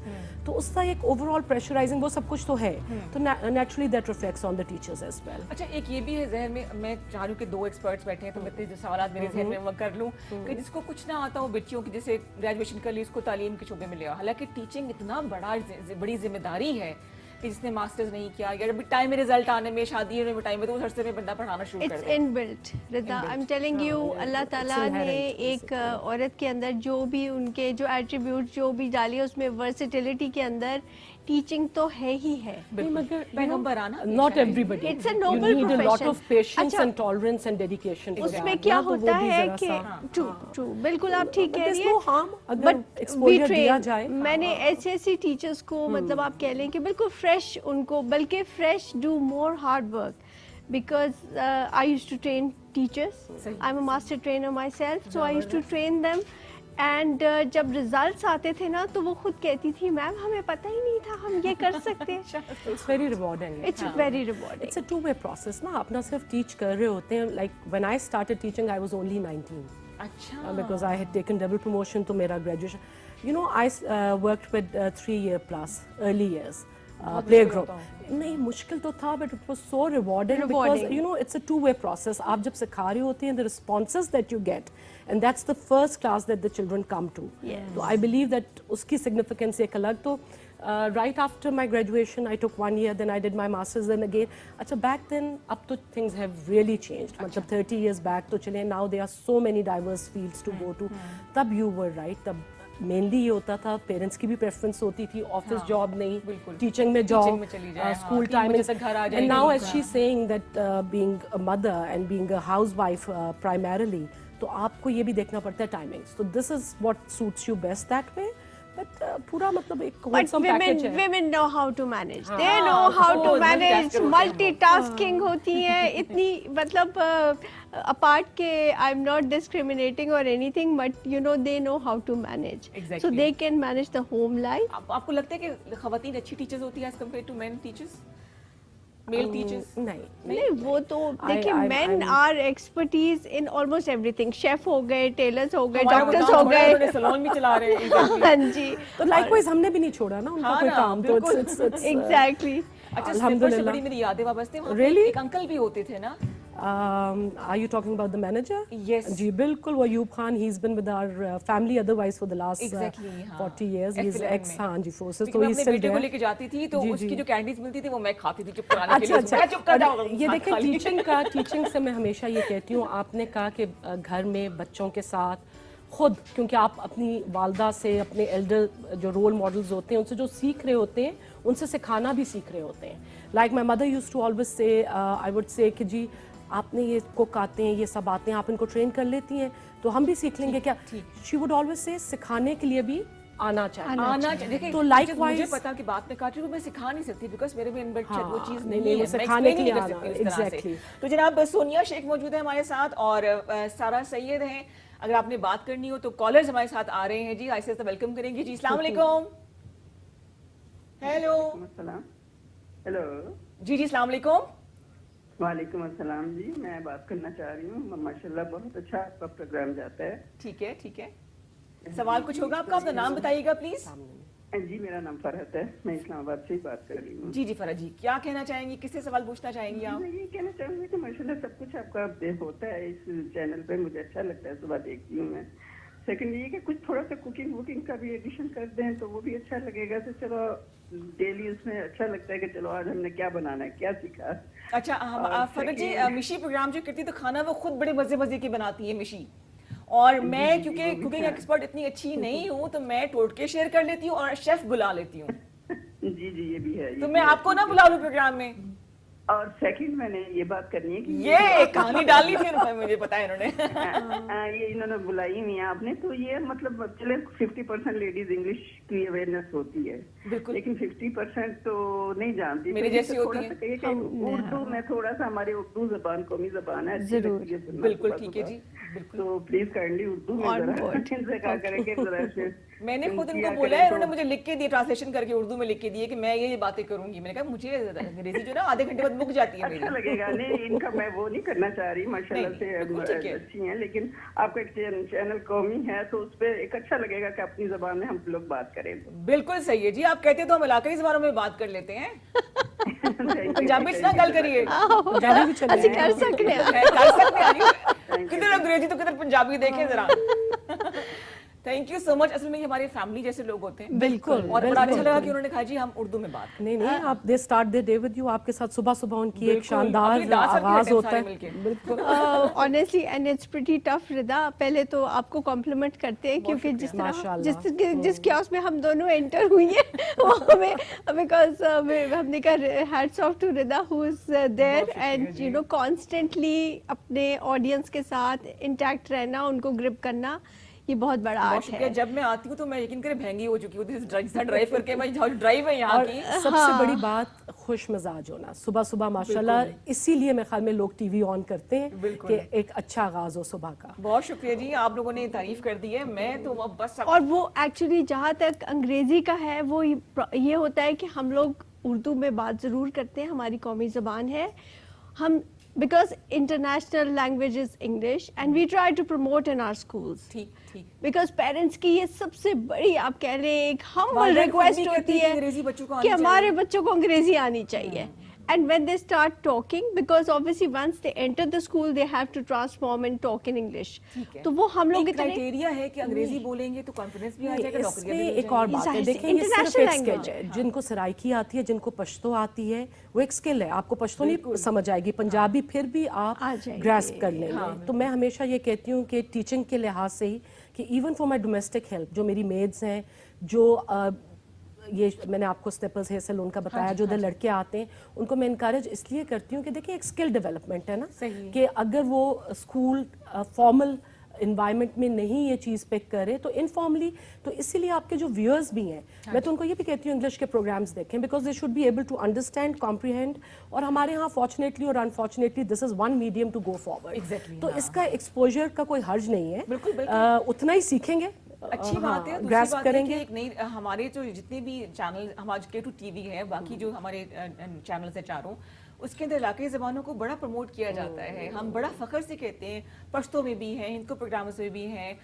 तो उसका एक ओवरऑल प्रेशराइजिंग वो सब कुछ तो है, तो naturally that reflects on the teachers as well. अच्छा एक ये भी है जहन में मैं चाह रही हूँ कि दो एक्सपर्ट्स बैठे हैं तो मैं जो सवाल मेरे जहन में वो कर लूँ कि जिसको कुछ ना आता हो बच्चियों की जैसे ग्रेजुएशन कर ली उसको तालीम के शोबे में लिया. हालांकि टीचिंग इतना बड़ी जिम्मेदारी है कि जिसने मास्टर्स नहीं किया या अभी टाइम में रिजल्ट आने में शादी में टाइम में तो उस अरसे में बंदा पढ़ाना शुरू कर It's they. inbuilt. Rida, I'm telling you, अल्लाह ताला ने एक औरत के अंदर जो भी उनके जो एट्रीब्यूट जो भी डाली है उसमें वर्सिटिलिटी के अंदर टीचिंग तो है ही है. मगर पैगंबर आना not everybody. It's a noble you need a lot profession. of patience अच्छा, and tolerance and dedication. to उसमें that. क्या ना तो वो होता भी है जरा कि सा- ट्रू बिल्कुल आप ठीक कह There's रही no हैं. harm अगर But exposure we दिया train. जाए. मैंने ऐसे टीचर्स को मतलब आप कह लें कि बिल्कुल फ्रेश उनको बल्कि fresh do more hard work because I used to train teachers. I'm a master trainer myself, so I used to train them. And जब रिजल्ट्स आते थे ना तो वो खुद कहती थी मैम हमें पता ही नहीं था हम ये कर सकते हैं. It's very rewarding. It's very rewarding. It's a two-way process ना. आप ना सिर्फ teach कर रहे होते हैं. Like when I started teaching, I was only 19. अच्छा Because I had taken double promotion to मेरा graduation. You know, I worked with 3 year plus early years. Play group. नहीं मुश्किल तो था but it was so rewarding because you know it's a two way process. आप जब सिखा रही होती हैं the responses that you get and that's the first class that the children come to. तो आई बिलीव दैट उसकी significance एक अलग. तो right after my graduation I took 1 year, then I did my masters, then again अच्छा back then अब तो things have really changed. मतलब 30 years back तो चले, now there are so many diverse fields to go to. तब you were right, तब mainly ये होता था पेरेंट्स की भी प्रेफरेंस होती थी, ऑफिस जॉब नहीं, टीचिंग में job, school timing. And now as she saying that being a mother and being a housewife primarily, तो आपको ये भी देखना पड़ता है टाइमिंग्स. तो this is what suits you best that way. But पूरा मतलब एक wholesome package है. women know how to manage. They know how to manage. Multitasking होती है इतनी, मतलब apart के I'm not discriminating or anything, but you know they know how to manage. Exactly. So they can manage the home life. आपको लगता है कि खवातीन अच्छी टीचर्स होती है as compared to men teachers? Male teachers? नहीं वो तो देखिए men are expertise in almost everything. Chef हो गए, टेलर्स हो गए, डॉक्टर्स हो गए, सैलून भी चला रहे हैं. हाँ जी. तो लाइकवाइज हमने भी नहीं छोड़ा ना उनका कोई काम. तो it's Exactly. अच्छा स्लिपर से बड़ी मेरी यादें वाबस्ते हैं. Really? एक अंकल भी होते थे ना. Are you talking about the manager? Yes. जी बिल्कुल, वो Ayub Khan. He's been with our family otherwise for the last Exactly, 40 years. He's ex हाँ जी forces. तो he's still there. को लेके जाती थी तो उसकी जो कैंडीज मिलती थी वो मैं खाती थी चुप कराने के लिए. अच्छा चुप कर जाओ. ये देखें टीचिंग से मैं हमेशा ये कहती हूँ, आपने कहा कि घर में बच्चों के साथ खुद, क्योंकि आप अपनी वालदा से, अपने एल्डर जो रोल मॉडल्स होते हैं उनसे जो सीख रहे होते हैं, उनसे सिखाना भी सीख रहे होते हैं. Like my mother used to always say, I would say कि जी आपने ये कुक आते हैं, ये सब आते हैं, आप इनको ट्रेन कर लेती हैं तो हम भी सीख लेंगे क्या. शी वुड ऑलवेज से सिखाने के लिए भी आना चाहिए. देखिए तो लाइकवाइज मुझे पता कि बात में काट रही हूँ, मैं सिखा नहीं सकती बिकॉज मेरे में इनबिल्ट वो चीज नहीं नहीं है. सिखाने के लिए आना. एग्जैक्टली. तो जनाब सोनिया शेख मौजूद है हमारे साथ और सारा सैयद हैं. अगर आपने बात करनी हो तो कॉलर्स हमारे साथ आ रहे हैं जी. आइसे से वेलकम करेंगे जी. अस्सलाम वालेकुम. हेलो. हेलो जी जी अस्सलाम वालेकुम. वालेकुम अस्सलाम जी. मैं बात करना चाह रही हूँ. माशाल्लाह बहुत अच्छा आपका प्रोग्राम जाता है. ठीक है ठीक है. सवाल कुछ होगा आपका? अपना नाम बताइएगा प्लीज. जी मेरा नाम फरहत है, मैं इस्लामाबाद से ही बात कर रही हूँ. जी जी फरहत जी, क्या कहना चाहेंगी, किससे सवाल पूछना चाहेंगी आप? मैं ये कहना चाहूँगी कि माशाल्लाह सब कुछ आपका होता है इस चैनल पे, मुझे अच्छा लगता है, सुबह देखती हूँ मैं. सेकंड ये कि कुछ थोड़ा सा कुकिंग वुकिंग का भी एडिशन कर दें तो वो भी अच्छा लगेगा. तो चलो डेली उसमें अच्छा लगता है कि चलो आज हमने क्या बनाना है, क्या सीखा. अच्छा फरहत जी, मिशी प्रोग्राम जो करती है तो खाना वो खुद बड़े मजे मजे के बनाती है मिशी, और मैं क्योंकि कुकिंग एक्सपर्ट इतनी अच्छी नहीं हूँ तो मैं टोटके शेयर कर लेती हूँ और शेफ बुला लेती हूँ. जी जी ये भी है. तो मैं आपको ना बुला लूँ प्रोग्राम में. और सेकंड मैंने ये बात करनी है कि ये कहानी डालनी थी उन्होंने, मुझे पता है इन्होंने. ये इन्होंने बुलाई हुई है आपने, तो ये मतलब चले 50% लेडीज इंग्लिश की अवेयरनेस होती है, लेकिन 50% तो नहीं जानती. मेरे जैसी होती है. उर्दू में थोड़ा सा, हमारी उर्दू जबान कौमी जबान है. बिल्कुल ठीक है जी. तो प्लीज काइंडली उर्दू में जरा कहा करें कि जरा से. मैंने खुद इनको बोला है, उन्होंने मुझे लिख के दिए, ट्रांसलेशन करके उर्दू में लिख के दिए कि मैं ये बातें करूंगी. मैंने कहा मुझे अंग्रेजी जो ना आधे घंटे बाद मुक जाती है मेरी. अच्छा लगेगा. नहीं इनका मैं वो नहीं करना चाह रही, माशाल्लाह से अच्छी हैं, लेकिन आपका एक चैनल कौमी है तो उस पर एक अच्छा लगेगा कि अपनी जबान में हम लोग बात करें. बिल्कुल सही है जी. आप कहते तो हम इलाकाई जबानों में बात कर लेते हैं. पंजाबी से ना गल करिए, पंजाबी भी चले कर सकते हैं. किधर अंग्रेजी तो किधर पंजाबी, देखें जरा. Thank you so much. असल में ये हमारे फैमिली जैसे लोग होते हैं. बिल्कुल. और बड़ा अच्छा लगा कि उन्होंने कहा जी हम उर्दू में बात करें. नहीं आप they start their day with you. आपके साथ सुबह सुबह उनकी एक शानदार आगाज होता है. बिल्कुल. Honestly and it's pretty tough. Rida पहले तो आपको कॉम्प्लीमेंट करते हैं क्योंकि जिस तरह जिस क्लास में हम दोनों एंटर हुई हैं वो हमें बिकॉज हमने कहा hats off to Rida who is there and you know constantly अपने ऑडियंस के साथ इंटैक्ट रहना, उनको ग्रिप करना, ये बहुत बड़ा आर्ट है. जब मैं आती हूँ तो मैं यकीन करें महंगी हो चुकी हूँ ड्राइव करके. मैं ड्राइव है यहाँ की. सबसे बड़ी बात खुश मिजाज होना सुबह सुबह माशाल्लाह. इसीलिए मेरे ख्याल में लोग टीवी ऑन करते हैं कि एक अच्छा आगाज हो सुबह का. बहुत शुक्रिया जी, आप लोगों ने तारीफ कर दी है. मैं तो अब बस और वो एक्चुअली जहाँ तक अंग्रेजी का है वो ये होता है कि हम लोग उर्दू में बात जरूर करते हैं, हमारी कौमी ज़बान है. हम because international language is English and we try to promote in our schools. ठीक ठीक Because parents की ये सबसे बड़ी आप कह लें एक humble वालिदैन खुद भी request कहते होती हैं कि है अंग्रेजी बच्चों को कि आनी हमारे बच्चों को अंग्रेजी आनी चाहिए. And when they start talking, because obviously once they enter the school, they have to transform and talk in English. ठीक है. तो वो हम लोग एक इतने क्राइटेरिया है कि अंग्रेजी बोलेंगे तो कॉन्फिडेंस भी आ जाएगा, नौकरियां भी इसमें मिल एक और जाएंगी। बात है, जाहिर से देखें ये सिर्फ international एक language स्किल है. जिनको सराइकी आती है, जिनको पश्तो आती है, वो एक स्किल है. आपको पश्तो नहीं समझ आएगी, पंजाबी फिर भी आ आप जाएगी. ग्रास्प कर लेंगे. तो मैं हमेशा ये कहती हूँ कि टीचिंग के लिहाज से ही कि even for my domestic help, जो मेरी मेड्स हैं, जो ये मैंने आपको स्टेपल्स हेयर सैलून का बताया, जो उधर लड़के आते हैं, उनको मैं इनकरेज इसलिए करती हूँ कि देखिए एक स्किल डेवलपमेंट है ना, कि अगर वो स्कूल फॉर्मल इन्वायरमेंट में नहीं ये चीज़ पिक करे तो इनफॉर्मली, तो इसीलिए आपके जो व्यूअर्स भी हैं, मैं तो उनको ये भी कहती हूँ इंग्लिश के प्रोग्राम्स देखें, because they should be able to understand, comprehend. और हमारे यहाँ फॉर्चुनेटली और unfortunately this is one medium to go forward. तो इसका एक्सपोजर का कोई हर्ज नहीं है, उतना ही सीखेंगे, अच्छी बात है. दूसरी ग्रास्प बात है करेंगे. कि एक नई हमारे जो जितने भी चैनल हमारे K2 TV है, बाकी जो हमारे चैनल्स हैं चारों, उसके अंदर इलाकाई ज़बानों को बड़ा प्रमोट किया जाता है. हम बड़ा फ़ख्र से कहते हैं, पश्तो में भी हैं, हिंदको प्रोग्राम्स में भी हैं,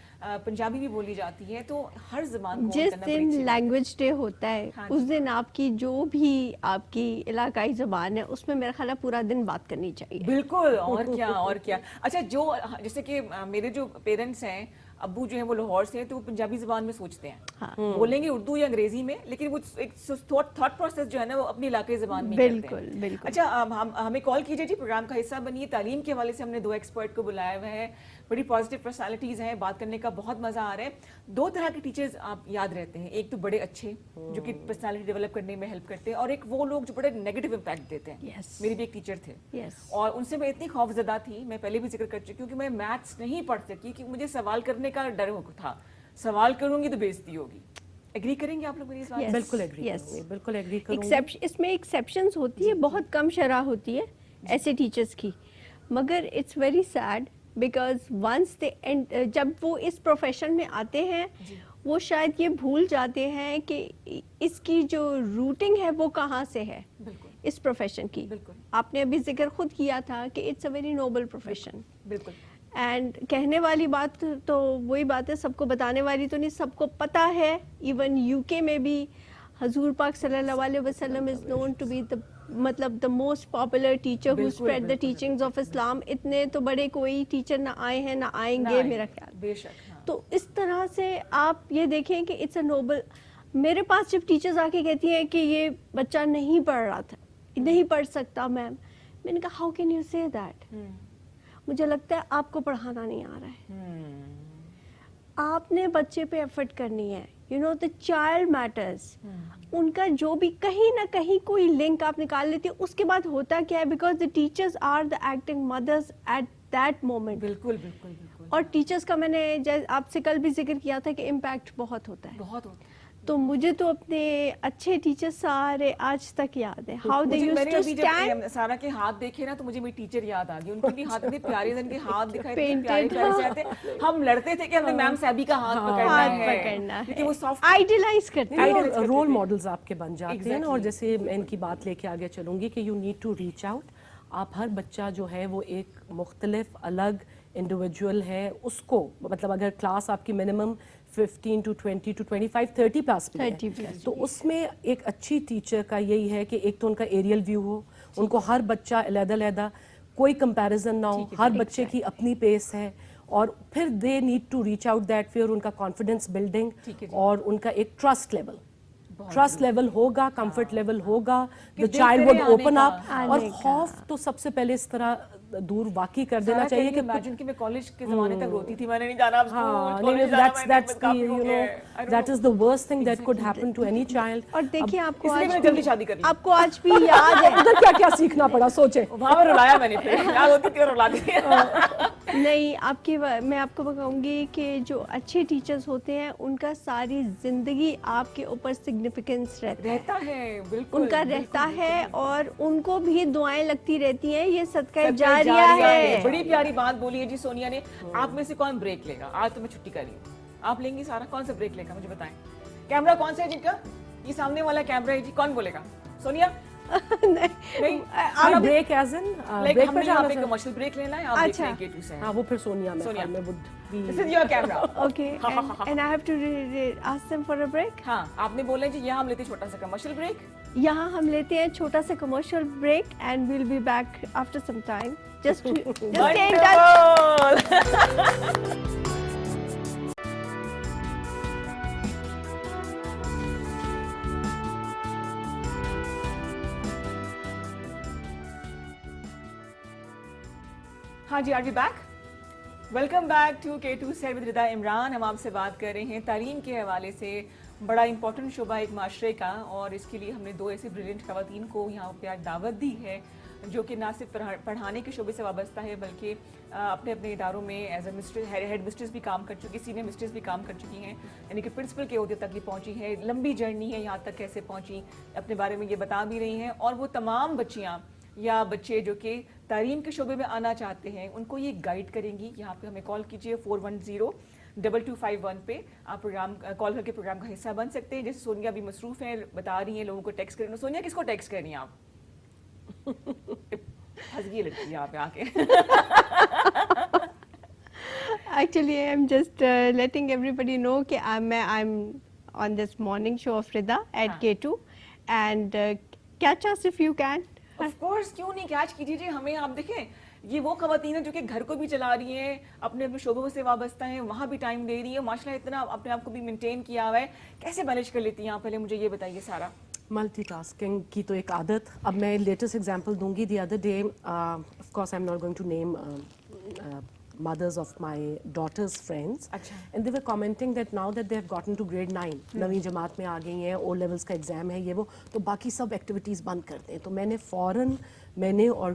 पंजाबी भी बोली जाती है. तो हर ज़बान को जिस करना बड़ी दिन अच्छी बात लैंग्वेज डे होता है हाँ उस दिन आपकी जो भी आपकी इलाकाई ज़बान है उसमें मेरा ख्याल है पूरा दिन बात करनी चाहिए. बिल्कुल. और क्या और क्या. अच्छा, जो जैसे कि मेरे जो पेरेंट्स हैं, अब्बू जो है वो लाहौर से हैं, तो वो पंजाबी ज़बान में सोचते हैं. हाँ. बोलेंगे उर्दू या अंग्रेजी में, लेकिन वो एक थॉट प्रोसेस जो है ना वो अपनी इलाके ज़बान में करते हैं. बिल्कुल बिल्कुल. अच्छा, हम हमें कॉल कीजिए जी, प्रोग्राम का हिस्सा बनिए. तालीम के हवाले से हमने 2 एक्सपर्ट को बुलाया हुआ है, बड़ी पॉजिटिव पर्सनालिटीज़ हैं, बात करने का बहुत मज़ा आ रहा है. 2 तरह के टीचर्स आप याद रहते हैं, एक तो बड़े अच्छे जो कि पर्सनालिटी डेवलप करने में हेल्प करते हैं, और एक वो लोग जो बड़े नेगेटिव इम्पैक्ट देते हैं. Yes. मेरी भी एक टीचर थे, Yes. और उनसे मैं इतनी खौफजदा थी, मैं पहले भी जिक्र कर चुकी हूँ कि मैं मैथ्स नहीं पढ़ सकी कि मुझे सवाल करने का डर था. सवाल करूंगी तो बेइज्जती होगी. एग्री करेंगे आप लोग मेरी इस बात से? Yes. बिल्कुल एग्री Yes. करूंगी, बिल्कुल एग्री करूंगी. इसमें एक्सेप्शंस होती है, बहुत कम शरह होती है ऐसे टीचर्स की, मगर it's very sad because once they जब वो इस प्रोफेशन में आते हैं वो शायद ये भूल जाते हैं कि इसकी जो रूटिंग है वो कहाँ से है. बिल्कुल इस प्रोफेशन की बिल्कुल. आपने अभी जिक्र खुद किया था कि it's a very noble profession. बिल्कुल. एंड कहने वाली बात तो वही बात है, सबको बताने वाली तो नहीं, सबको पता है. इवन यूके में भी हजूर पाक सल्लल्लाहु अलैहि वसल्लम is known to be the मतलब the most popular teacher who spread the teachings of Islam. इतने तो बड़े कोई टीचर ना आए हैं ना आएंगे मेरा ख्याल. बेशक. हाँ. तो इस तरह से आप ये देखें कि इट्स अ नोबल. मेरे पास जब टीचर्स आके कहती हैं कि ये बच्चा नहीं पढ़ रहा था, नहीं पढ़ सकता मैम, मैंने कहा how can you say that. मुझे लगता है आपको पढ़ाना नहीं आ रहा है. आपने बच्चे पे एफर्ट करनी है. You know the child matters. उनका जो भी कहीं ना कहीं कोई लिंक आप निकाल लेती है. उसके बाद होता क्या है, because the teachers are the acting mothers at that moment. बिल्कुल बिल्कुल बिल्कुल. और टीचर्स का मैंने आपसे कल भी जिक्र किया था कि इम्पैक्ट बहुत होता है. बहुत होता है. तो मुझे तो अपने अच्छे टीचर सारे आज तक याद है. How they used to stand. Sara के हाथ देखे ना तो मुझे मेरी टीचर याद आ गई. उनके भी हाथ इतने प्यारे थे, उनके हाथ दिखाए इतने Painted, प्यारे प्यारे से आते. हम लड़ते थे कि हमने मैम साहबी का हाथ पकड़ना है है. कि वो सॉफ्ट आइडियलाइज करते हैं. रोल मॉडल्स आपके बन जाते हैं ना. और जैसे मैं इनकी बात लेके आगे चलूंगी कि you need to reach out. आप हर बच्चा जो है वो एक मुख्तलिफ अलग इंडिविजुअल है. उसको मतलब अगर क्लास आपकी मिनिमम 15 to 20 to 25 30 प्लस भी 30 है, plus तो उसमें एक अच्छी टीचर का यही है कि एक तो उनका एरियल व्यू हो, उनको हर बच्चा अलग-अलग, कोई कंपैरिजन ना हो, हर बच्चे की अपनी पेस है, और फिर they need to reach out that फिर उनका कॉन्फिडेंस बिल्डिंग और उनका एक ट्रस्ट लेवल होगा, कंफर्ट लेवल होगा, the child would open up. और खौफ तो सबसे पहले इस तरह दूर वाकई कर देना चाहिए कि इमेजिन कि मैं कॉलेज के ज़माने तक रोती थी, मैंने नहीं जाना अब school. that is the worst thing that could happen to any child. और देखिए आपको इसलिए मैंने जल्दी शादी कर ली. आपको आज भी याद है. उधर क्या क्या सीखना पड़ा सोचे. वहाँ पर रुलाया मैंने, फिर याद होती थी और रुला दी. नहीं, मैं आपको बताऊंगी कि जो अच्छे टीचर्स होते हैं उनका सारी जिंदगी आपके ऊपर सिग्निफिकेंस रहता है. बिल्कुल उनका रहता है, और उनको भी दुआएं लगती रहती हैं. ये सदका जारिया जारिया है. बड़ी प्यारी बात बोली है जी सोनिया ने. आप में से कौन ब्रेक लेगा? आज तो मैं छुट्टी कर रही हूँ. आप लेंगी सारा? कौन सा ब्रेक लेगा मुझे बताएं. कैमरा कौन सा है जिनका? ये सामने वाला कैमरा है जी. कौन बोलेगा? सोनिया नहीं आप break as in like break हमने पे यहाँ जाना पे सर? कमर्शियल ब्रेक लेना है, आप देख रहे हैं K2 से. हाँ वो फिर सोनिया में सोनिया. में would be This is your camera. Okay, and I have to ask them for a break. हाँ, आपने बोला जी यहाँ हम लेते हैं छोटा सा कमर्शियल ब्रेक. यहाँ हम लेते हैं छोटा सा commercial break and we'll be back after some time. Just stay in touch. हाँ जी, are we back? Welcome back to K2 सैर विद रिदा इमरान. हम आपसे बात कर रहे हैं तालीम के हवाले से. बड़ा इंपॉर्टेंट शोबा एक माशरे का, और इसके लिए हमने दो ऐसी ब्रिलियंट खवातीन को यहाँ पे आज दावत दी है जो कि ना सिर्फ पढ़ाने के शोबे से वाबस्ता है बल्कि अपने अपने इदारों में as a mistress, head mistress भी काम कर चुकी, सीनियर मिस्ट्रेस भी काम कर चुकी हैं, यानी कि प्रिंसिपल के ओहदे तक ये पहुँची है. लंबी जर्नी है, यहाँ तक कैसे पहुँची अपने बारे में ये बता भी रही हैं. और वो तमाम बच्चियाँ या बच्चे जो कि तालीम के शोबे में आना चाहते हैं उनको ये गाइड करेंगी. यहाँ पे हमें कॉल कीजिए 410-2251 पे. आप प्रोग्राम कॉल करके प्रोग्राम का हिस्सा बन सकते हैं. जैसे सोनिया भी मसरूफ़ हैं, बता रही हैं लोगों को टेक्स्ट करें. सोनिया किसको टेक्स्ट करनी है आप? फंस गई लड़की यहाँ पे आके. Actually, I'm just letting everybody know कि I'm on this morning show of Rida at K2 and catch us if you can. Of course, क्यों नहीं, कैच कीजिए जी हमें. आप देखें ये वो खवातीन है जो कि घर को भी चला रही हैं, अपने अपने शोबों से वाबस्ता हैं, वहाँ भी टाइम दे रही है. माशाल्लाह इतना अपने आप को भी मेंटेन किया हुआ है. कैसे मैनेज कर लेती हैं आप, पहले मुझे ये बताइए सारा. मल्टीटास्किंग की तो एक आदत. अब मैं लेटेस्ट एग्जांपल दूंगी. The other day of course I am not going to name mothers of my daughter's friends, and they were commenting that now that they have gotten to grade 9, नवीं जमात में आ गई हैं, O levels का exam है, ये वो, तो बाकी सब एक्टिविटीज़ बंद करते हैं. तो मैंने और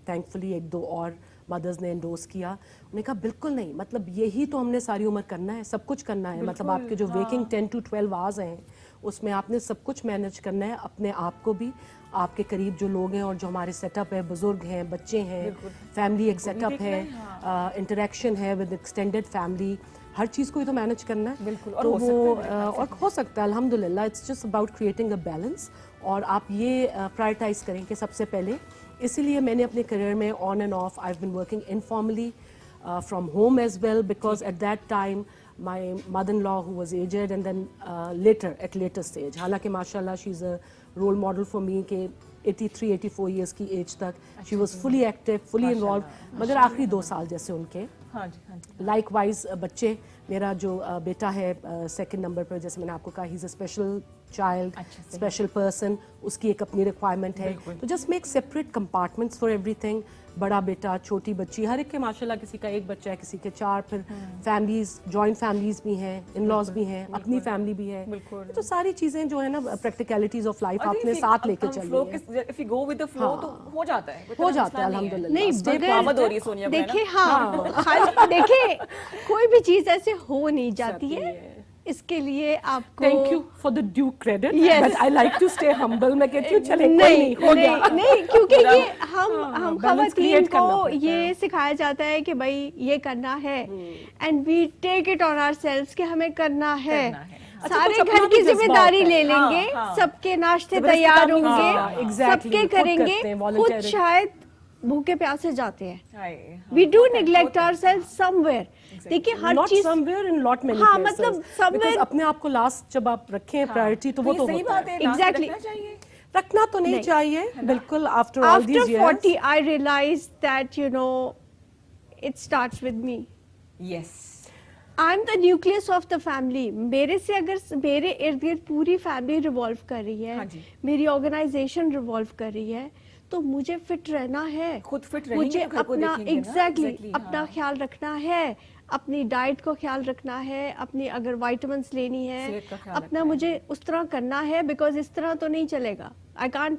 थैंकफुली एक दो और मदर्स ने एंडोर्स किया. उन्होंने कहा बिल्कुल नहीं, मतलब यही तो हमने सारी उम्र करना है, सब कुछ करना है. मतलब आपके जो वेकिंग 10 to 12 आवर्स हैं उसमें आपने सब कुछ मैनेज करना है, अपने आप को भी, आपके करीब जो लोग हैं और जो हमारे सेटअप है, बुजुर्ग हैं, बच्चे हैं, फैमिली एक सेटअप है, इंटरेक्शन है विद एक्सटेंडेड फैमिली, हर चीज़ को ही तो मैनेज करना है. बिल्कुल. तो वो और हो सकता है अल्हम्दुलिल्लाह. It's just about creating a balance. और आप ये प्रायोरिटाइज करें कि सबसे पहले, इसीलिए मैंने अपने करियर में on and off I have been working informally from home as well, because at that time my mother-in-law who was aged, and then later stage, हालांकि माशाल्लाह she is a role model for me कि 83-84 years की as तक she was fully active, fully involved, मगर आखिरी 2 साल जैसे उनके. हाँ जी, हाँ जी. लाइकवाइज बच्चे, मेरा जो बेटा है सेकंड नंबर पर, जैसे मैंने आपको कहा, he is a special child, special person, उसकी एक अपनी रिक्वायरमेंट है. तो just make separate compartments for everything. बड़ा बेटा, छोटी बच्ची, हर एक के माशाल्लाह किसी का एक बच्चा है, किसी के 4, फिर फैमिलीज, जॉइंट फैमिलीज भी हैं, इन लॉज भी हैं, अपनी फैमिली भी है. तो सारी चीज़ें जो है ना, प्रैक्टिकलिटीज ऑफ लाइफ आपने साथ लेके चलिए. If you go with the flow तो हो जाता है. हो जाता है अल्हम्दुलिल्लाह. नहीं, आमद हो रही है सोनिया को, है ना? देखिए, हाँ, देखिए कोई भी चीज़ ऐसे हो नहीं जाती है. इसके लिए आपको thank you for the due credit, Yes. But I like to stay humble. मैं कहती हूँ चले कोई नहीं, हो गया. नहीं, क्योंकि ये हम balance खवातीन create करना को पड़ता ये सिखाया जाता है कि भाई ये करना है, and we take it on ourselves कि हमें करना है. सारे कुछ अपना घर भी की जज्बा जिम्मेदारी होता है. ले लेंगे, सबके नाश्ते तैयार होंगे, exactly, सबके खुद करेंगे, करते हैं, खुद volunteering. शायद भूखे प्यासे जाते हैं. We do neglect ourselves somewhere. देखिए हर Not चीज somewhere in lot many हाँ, places. मतलब somewhere- Because अपने आप को लास्ट जब आप रखें प्रायोरिटी, तो वो तो सही होता बात है. है. Exactly. रखना चाहिए. रखना तो नहीं चाहिए बिल्कुल. After all After these 40, years, I realized that, you know, it starts with me. Yes. I'm the nucleus of the family. मेरे से अगर मेरे इर्द गिर्द पूरी फैमिली रिवॉल्व कर रही है, हाँ जी. मेरी ऑर्गेनाइजेशन रिवॉल्व कर रही है, तो मुझे फिट रहना है. खुद fit रहेंगे मुझे तो घर को अपना देखेंगे ना. एग्जैक्टली Exactly, अपना हाँ. ख्याल रखना है, अपनी डाइट को ख्याल रखना है, अपनी अगर वाइटामिन्स लेनी है, सेहत का ख्याल अपना रखना है. मुझे उस तरह करना है, बिकॉज इस तरह तो नहीं चलेगा. आई कांट,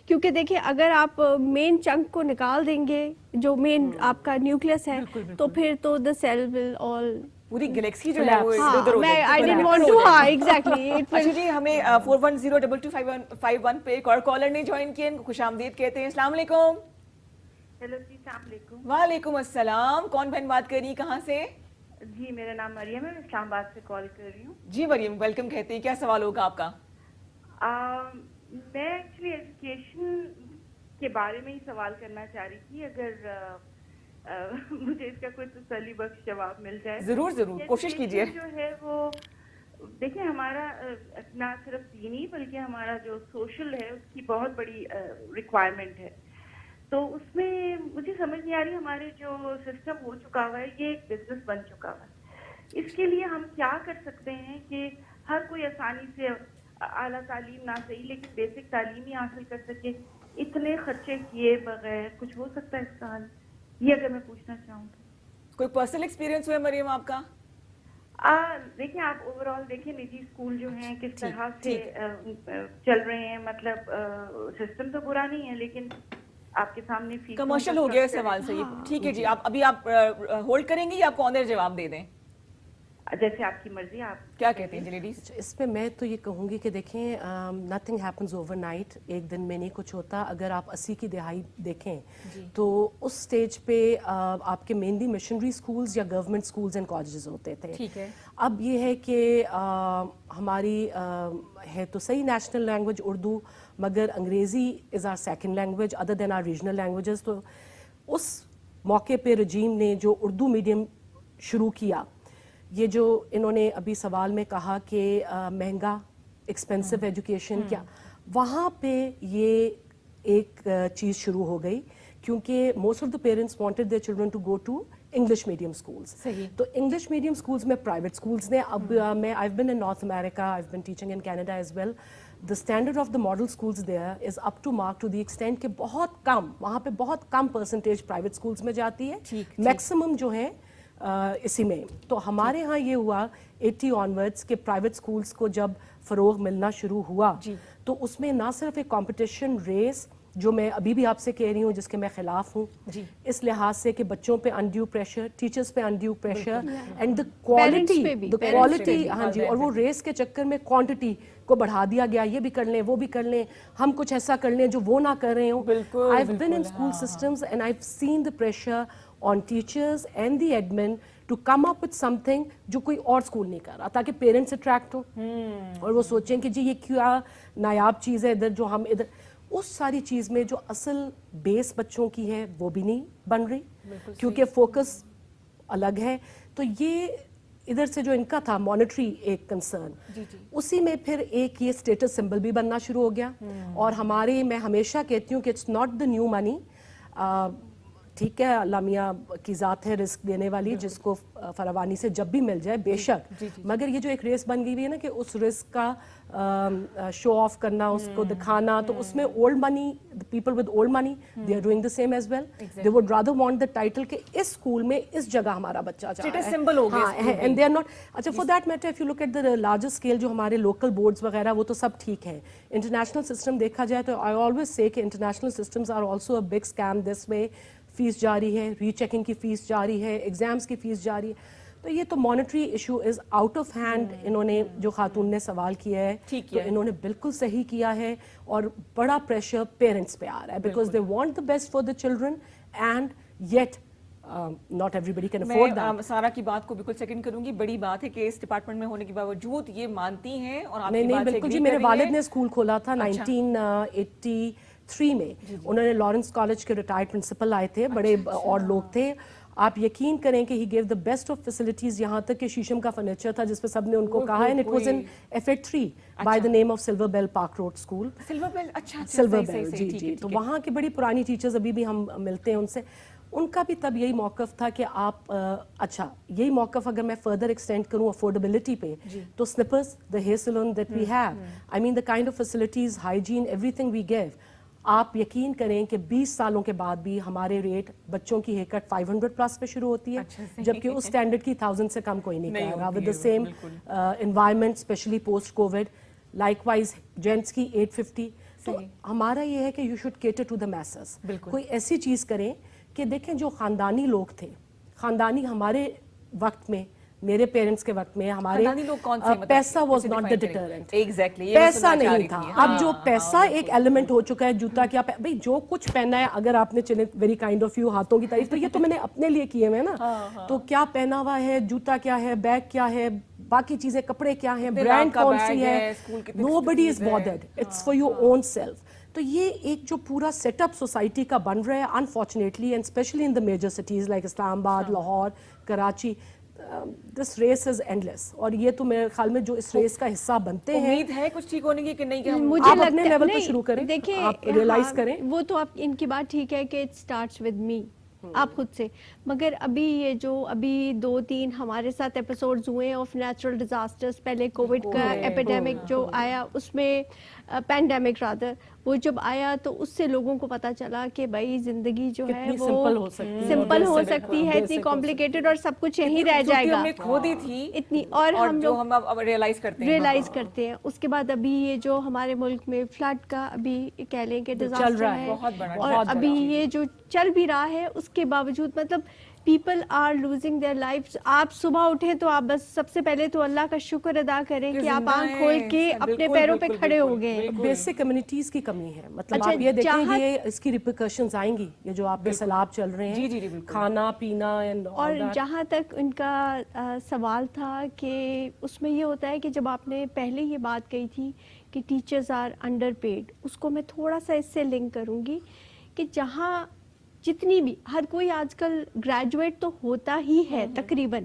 क्योंकि देखिए अगर आप मेन चंक को निकाल देंगे, जो मेन आपका न्यूक्लियस है, तो फिर तो द सेल विल ऑल, पूरी गैलेक्सी जो है वो Collapse. इधर-उधर हो मैं जाएगी. आई डिडंट Collapse वांट हो टू, जाएगी. हाँ एग्जैक्टली इट अच्छा जी, हमें 410-2251 पे एक और कॉलर ने ज्वाइन किया. इनको खुशामदीद कहते हैं. अस्सलाम वालेकुम. हेलो जी, अस्सलाम वालेकुम. वालेकुम अस्सलाम. कौन बहन बात कर रही है, कहाँ से? जी, मेरा नाम मरियम है, मैं इस्लामाबाद से कॉल कर रही हूँ. जी मरियम, वेलकम कहते हैं. क्या सवाल होगा आपका? میں ایکچولی ایجوکیشن کے بارے میں ہی سوال کرنا چاہ رہی تھی, اگر مجھے اس کا کوئی تسلی بخش جواب مل جائے. ضرور ضرور کوشش کیجیے. جو ہے وہ دیکھیں ہمارا نہ صرف دینی بلکہ ہمارا جو سوشل ہے اس کی بہت بڑی ریکوائرمنٹ ہے. تو اس میں مجھے سمجھ نہیں آ رہی, ہمارے جو سسٹم ہو چکا ہوا ہے یہ ایک بزنس بن چکا ہوا ہے. اس کے لیے ہم کیا کر سکتے ہیں کہ ہر کوئی آسانی سے اعلیٰ تعلیم نہ صحیح لیکن بیسک تعلیم ہی حاصل کر سکے, اتنے خرچے کیے بغیر کچھ ہو سکتا ہے اس کا حل؟ یہ اگر میں پوچھنا چاہوں تو. کوئی پرسنل ایکسپیرینس ہوا مریم آپ کا؟ دیکھیں آپ اوور آل دیکھیں نجی اسکول جو ہیں کس طرح سے چل رہے ہیں, مطلب سسٹم تو برا نہیں ہے لیکن آپ کے سامنے فیس کمرشل ہو گیا سوال سے. ٹھیک ہے جی, آپ ابھی آپ ہولڈ کریں گے یا آپ کو آن ایئر جواب دے دیں؟ جیسے آپ کی مرضی. آپ کیا کہتے ہیں جی لیڈیز؟ اس پہ میں تو یہ کہوں گی کہ دیکھیں نتھنگ ہیپنز اوور نائٹ, ایک دن میں نہیں کچھ ہوتا. اگر آپ 80 کی دہائی دیکھیں تو اس سٹیج پہ آپ کے مینلی مشنری اسکولز یا گورنمنٹ اسکولز اینڈ کالجز ہوتے تھے. ٹھیک ہے. اب یہ ہے کہ ہماری ہے تو صحیح نیشنل لینگویج اردو, مگر انگریزی is our second language other than our regional languages. تو اس موقع پہ رجیم نے جو اردو میڈیم شروع کیا, یہ جو انہوں نے ابھی سوال میں کہا کہ مہنگا ایکسپینسو ایجوکیشن کیا, وہاں پہ یہ ایک چیز شروع ہو گئی کیونکہ most of the parents wanted their children to go to English medium schools. تو انگلش میڈیم اسکولس میں پرائیویٹ اسکولس نے, اب میں I been in North America, I been teaching in Canada as well. The standard of the model schools there is up to mark to the extent کہ بہت کم, وہاں پہ بہت کم percentage private schools میں جاتی ہے, میکسیمم جو ہے اسی میں. تو ہمارے ہاں یہ ہوا 80 آنورڈس کہ پرائیویٹ اسکولس کو جب فروغ ملنا شروع ہوا تو اس میں نہ صرف ایک کمپٹیشن ریس جو میں ابھی بھی آپ سے کہہ رہی ہوں جس کے میں خلاف ہوں, اس لحاظ سے کہ بچوں پہ انڈیو پریشر, ٹیچرز پہ undue pressure, and the quality, ہاں جی, اور وہ ریس کے چکر میں کوانٹٹی کو بڑھا دیا گیا, یہ بھی کر لیں وہ بھی کر لیں, ہم کچھ ایسا کر لیں جو وہ نہ کر رہے ہوں. I've been in school systems and I've seen the pressure on teachers and the admin to come up with something جو کوئی اور اسکول نہیں کر رہا, تاکہ پیرنٹس اٹریکٹ ہوں اور وہ سوچیں کہ جی یہ کیا نایاب چیز ہے ادھر جو ہم ادھر. اس ساری چیز میں جو اصل بیس بچوں کی ہے وہ بھی نہیں بن رہی کیونکہ فوکس الگ ہے. تو یہ ادھر سے جو ان کا تھا مانیٹری ایک کنسرن, اسی میں پھر ایک یہ اسٹیٹس سمبل بھی بننا شروع ہو گیا. اور ہمارے, میں ہمیشہ کہتی ہوں کہ اٹس ناٹ دا نیو منی. ٹھیک ہے, اللہ میاں کی ذات ہے رزق دینے والی, جس کو فراوانی سے جب بھی مل جائے بے شک, مگر یہ جو ایک ریس بن گئی ہوئی ہے نا کہ اس رزق کا شو آف کرنا, اس کو دکھانا, تو اس میں old money, people with old money they are doing the same as well. They would rather want the title کہ اس اسکول میں اس جگہ ہمارا بچہ جا رہا ہے, اینڈ دے آر ناٹ. اچھا, for that matter if you look at the larger scale جو ہمارے لوکل بورڈز وغیرہ وہ تو سب ٹھیک ہے. انٹرنیشنل سسٹم دیکھا جائے تو آئی always say that international systems are also a big scheme this way. Fees جاری ہے, ری چیکنگ کی فیس جاری ہے, ایگزامس کی فیس جاری ہے. تو یہ تو monetary issue is out of hand. انہوں نے جو خاتون نے سوال کیا ہے تو انہوں نے بالکل صحیح کیا ہے, اور بڑا پریشر پیرنٹس پہ آ رہا ہے because they want the best for the children and yet not everybody can afford that. میں سارا کی بات کو بالکل سیکنڈ کروں گی. بڑی بات ہے کہ اس ڈپارٹمنٹ میں ہونے کے باوجود یہ مانتی ہیں اور آپ کی بات سے بالکل ایگری جی. میرے والد نے اسکول کھولا تھا 1983 میں. انہوں نے لارنس کالج کے ریٹائرڈ پرنسپل آئے تھے, بڑے اور لوگ تھے. آپ یقین کریں کہ he gave the best of facilities, یہاں تک کہ شیشم کا فرنیچر تھا جس پہ سب نے ان کو کہا, and it was in FA3 by the name of Silver Bell Park Road school. Silver Bell, اچھا سلور بیل, جی جی. تو وہاں کے بڑی پرانی ٹیچرز ابھی بھی ہم ملتے ہیں ان سے. ان کا بھی تب یہی موقف تھا کہ آپ اچھا یہی موقف اگر میں فردر ایکسٹینڈ کروں افورڈیبلٹی پہ, تو Snippers, the hair salon that we have, I mean the kind of facilities, hygiene, everything we give. آپ یقین کریں کہ 20 سالوں کے بعد بھی ہمارے ریٹ بچوں کی ہیئر کٹ 500 پلس پہ شروع ہوتی ہے, جبکہ اس اسٹینڈرڈ کی 1000 سے کم کوئی نہیں کرے گا with the same environment, especially post covid. Likewise gents کی 850. تو ہمارا یہ ہے کہ you should cater to the masses. کوئی ایسی چیز کریں کہ دیکھیں جو خاندانی لوگ تھے, خاندانی ہمارے وقت میں, میرے پیرنٹس کے وقت میں ہمارے پیسہ واز ناٹ دا ڈیٹرنٹ, پیسہ نہیں تھا. اب جو پیسہ ایک ایلیمنٹ ہو چکا ہے, جوتا کیا بھائی جو کچھ پہنا ہے, اگر آپ نے چلے ویری کائنڈ آف یو ہاتھوں کی تعریف, تو یہ تو میں نے اپنے لیے کیے ہوئے نا, تو کیا پہنا ہوا ہے, جوتا کیا ہے, بیگ کیا ہے, باقی چیزیں کپڑے کیا ہیں, کتنے برانڈ لاکھ کا کون بیگ سی ہے, ہے, اسکول کتنے nobody is فیس ہے. bothered, it's for your own self. تو یہ ایک جو پورا سیٹ اپ سوسائٹی کا بن رہا ہے unfortunately, and especially in the major cities like Islamabad, Lahore, Karachi, this race is endless. اور یہ تو میرے خیال میں جو اس ریس کا حصہ بنتے ہیں, امید ہے کچھ ٹھیک ہونے کی کہ نہیں, کہ ہم مجھے آپ لگتا اپنے ہے لیول پہ نہیں، شروع کریں, دیکھیں آپ ریئلائز کریں. وہ تو آپ ان کی بات ٹھیک ہے کہ اٹ اسٹارٹس ود می, آپ خود سے. مگر ابھی یہ جو ابھی 2-3 ہمارے ساتھ ایپیسوڈز ہوئے ہیں آف نیچرل ڈیزاسٹرز, پہلے کووڈ کا ایپیڈیمک جو آیا, اس میں پینڈیمک رادر, وہ جب آیا تو اس سے لوگوں کو پتہ چلا کہ بھائی زندگی جو ہے کتنی وہ سمپل ہو سکتی ہے, سمپل ہو سکتی ہے, اتنی کمپلیکیٹڈ, اور سب کچھ یہیں رہ جائے گا ہم نے کھودی تھی اتنی, اور ہم جو لوگ ہم اب ریئلائز کرتے ہیں ریئلائز کرتے ہیں. اس کے بعد ابھی یہ جو ہمارے ملک میں فلڈ کا ابھی کہہ لیں کہ ڈیزاسٹر رہا ہے, ہے, بہت بڑا, اور ابھی یہ جو چل بھی رہا ہے, اس کے باوجود مطلب people are losing their life. آپ صبح اٹھیں تو آپ بس سب سے پہلے تو اللہ کا شکر ادا کریں کہ آپ آنکھ کھول کے اپنے پیروں پہ کھڑے ہو گئے. بیسک کمیونٹیز کی کمی ہے. مطلب آپ یہ دیکھیں یہ اس کی ریپریکاشنز آئیں گی, یہ جو آپ کے سیلاب چل رہے ہیں, کھانا پینا اینڈ اور جہاں تک ان کا سوال تھا کہ اس میں یہ ہوتا ہے کہ جب آپ نے پہلے یہ بات کہی تھی کہ ٹیچرز آر انڈر پیڈ, اس کو میں تھوڑا سا اس سے لنک کروں گی کہ جہاں جتنی بھی ہر کوئی آج کل گریجویٹ تو ہوتا ہی ہے تقریباً,